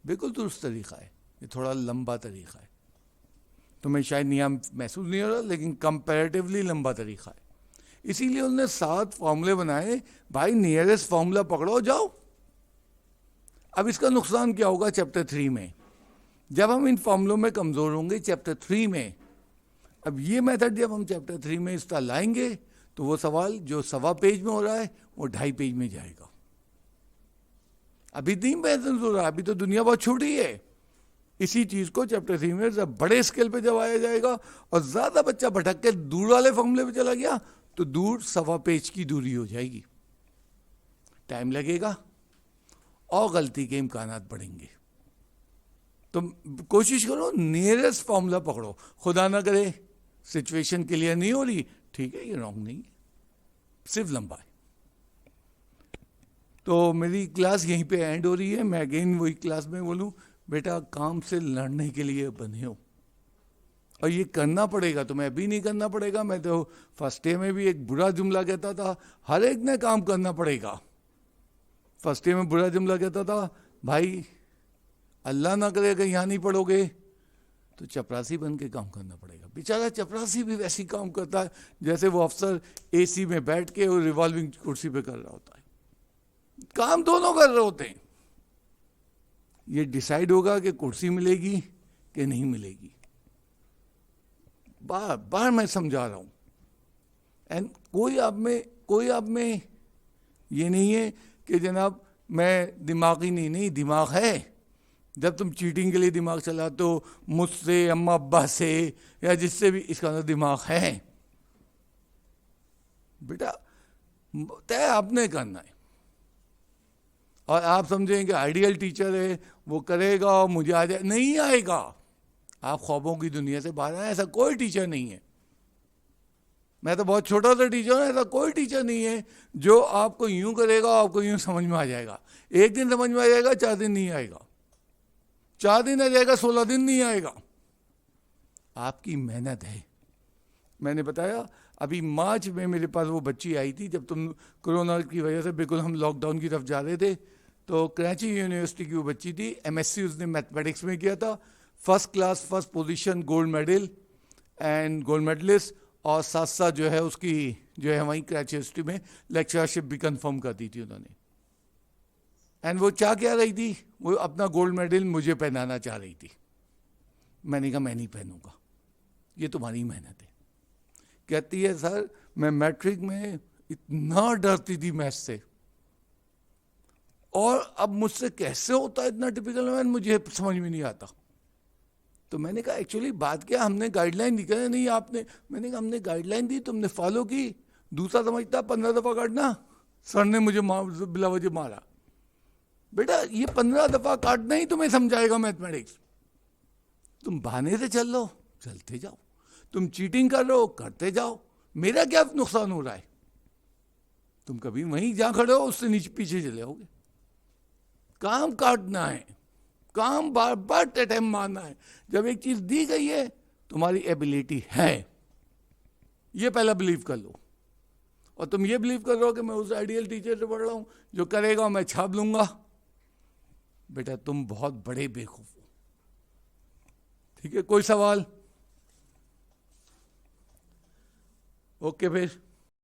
बिल्कुल दुरुस्त तरीका है. ये थोड़ा लंबा तरीका है, तुम्हें शायद नियम महसूस नहीं हो रहा, लेकिन कंपैरेटिवली लंबा तरीका है. इसीलिए उन्होंने 7 फॉर्मूले बनाए. भाई नियरेस्ट फॉर्मूला पकड़ो, जाओ. अब इसका नुकसान क्या होगा चैप्टर 3 में, जब हम इन फॉर्मूलों में कमजोर होंगे चैप्टर 3 में. अब ये मेथड जब हम चैप्टर 3 में इसका लाएंगे तो वो सवाल जो 1.25 पेज में हो रहा है वो 2.5 पेज में जाएगा. अभी नहीं महसूस हो रहा, अभी तो दुनिया बहुत छोटी है. इसी चीज को चैप्टर 3 में जब बड़े स्केल पे जब आया जाएगा और ज्यादा बच्चा भटक के दूर वाले फॉर्मूले पे चला गया तो दूर 1.25 पेज की दूरी हो जाएगी. टाइम लगेगा और गलती के इम्कानात बढ़ेंगे. तो कोशिश करो नियरेस्ट फॉर्मूला पकड़ो. खुदा ना करे सिचुएशन क्लियर नहीं हो रही, ठीक है, ये रॉन्ग नहीं है, सिर्फ लंबा है. तो मेरी क्लास यहीं पे एंड हो रही है. मैं अगेन वही क्लास में बोलूं, बेटा काम से लड़ने के लिए बने हो और ये करना पड़ेगा. तुम्हें अभी नहीं करना पड़ेगा. मैं तो फर्स्ट डे में भी एक बुरा जुमला कहता था, हर एक ने काम करना पड़ेगा. फर्स्ट डे में बुरा जुमला कहता था, भाई अल्लाह ना करे अगर यहाँ नहीं पढ़ोगे तो चपरासी बन के काम करना पड़ेगा. बेचारा चपरासी भी वैसी काम करता है जैसे वो अफसर एसी में बैठ के और रिवॉल्विंग कुर्सी पे कर रहा होता है. काम दोनों कर रहे होते हैं. ये डिसाइड होगा कि कुर्सी मिलेगी कि नहीं मिलेगी. बार बार मैं समझा रहा हूं. एंड कोई आप में ये नहीं है कि जनाब मैं दिमागी नहीं, दिमाग है. जब तुम चीटिंग के लिए दिमाग चलाते हो मुझसे, अम्मा अब्बा से या जिससे भी, इसका अंदर दिमाग है. बेटा तय आपने करना है. और आप समझें कि आइडियल टीचर है वो करेगा और मुझे आ जाए, नहीं आएगा. आप ख्वाबों की दुनिया से बाहर आए. ऐसा कोई टीचर नहीं है. मैं तो बहुत छोटा सा टीचर हूँ. ऐसा कोई टीचर नहीं है जो आपको यूं करेगा आपको यूं समझ में आ जाएगा. एक दिन समझ में आ जाएगा, 4 दिन नहीं आएगा. 4 दिन आ जाएगा, 16 दिन नहीं आएगा. आपकी मेहनत है. मैंने बताया अभी मार्च में मेरे पास वो बच्ची आई थी जब तुम कोरोना की वजह से बिल्कुल हम लॉकडाउन की तरफ जा रहे थे. तो कराची यूनिवर्सिटी की वो बच्ची थी, एमएससी उसने मैथमेटिक्स में किया था. First class, first position, gold medal and gold medalist. और साथ साथ जो है उसकी जो है वहीं कराची यूनिवर्सिटी में लेक्चरशिप भी कंफर्म कर दी थी उन्होंने. एंड वो चाह क्या रही थी, वो अपना गोल्ड मेडल मुझे पहनाना चाह रही थी. मैंने कहा मैं नहीं पहनूंगा, ये तुम्हारी मेहनत है. कहती है सर मैं मैट्रिक में इतना डरती थी मैथ से और अब मुझसे कैसे होता है इतना टिपिकल मैथ, मुझे समझ में नहीं आता. तो मैंने कहा एक्चुअली बात क्या, हमने गाइडलाइन दी. कहना नहीं आपने, मैंने कहा हमने गाइडलाइन दी, तुमने फॉलो की. दूसरा समझता 15 दफा काटना, सर ने मुझे बिला वजह मारा. बेटा ये 15 दफा काटना ही तुम्हें समझाएगा मैथमेटिक्स. तुम बहाने से चल लो, चलते जाओ. तुम चीटिंग कर रहे हो, करते जाओ. मेरा क्या नुकसान हो रहा है? तुम कभी वहीं जहां खड़े हो उससे नीचे पीछे चले जाओगे. काम काटना है, काम बार बार अटेम्प्ट मारना है. जब एक चीज दी गई है तुम्हारी एबिलिटी है, ये पहला बिलीव कर लो. और तुम ये बिलीव कर रहे हो कि मैं उस आइडियल टीचर से पढ़ रहा हूं जो करेगा मैं छाप लूंगा. बेटा तुम बहुत बड़े बेवकूफ हो. ठीक है, कोई सवाल? ओके फिर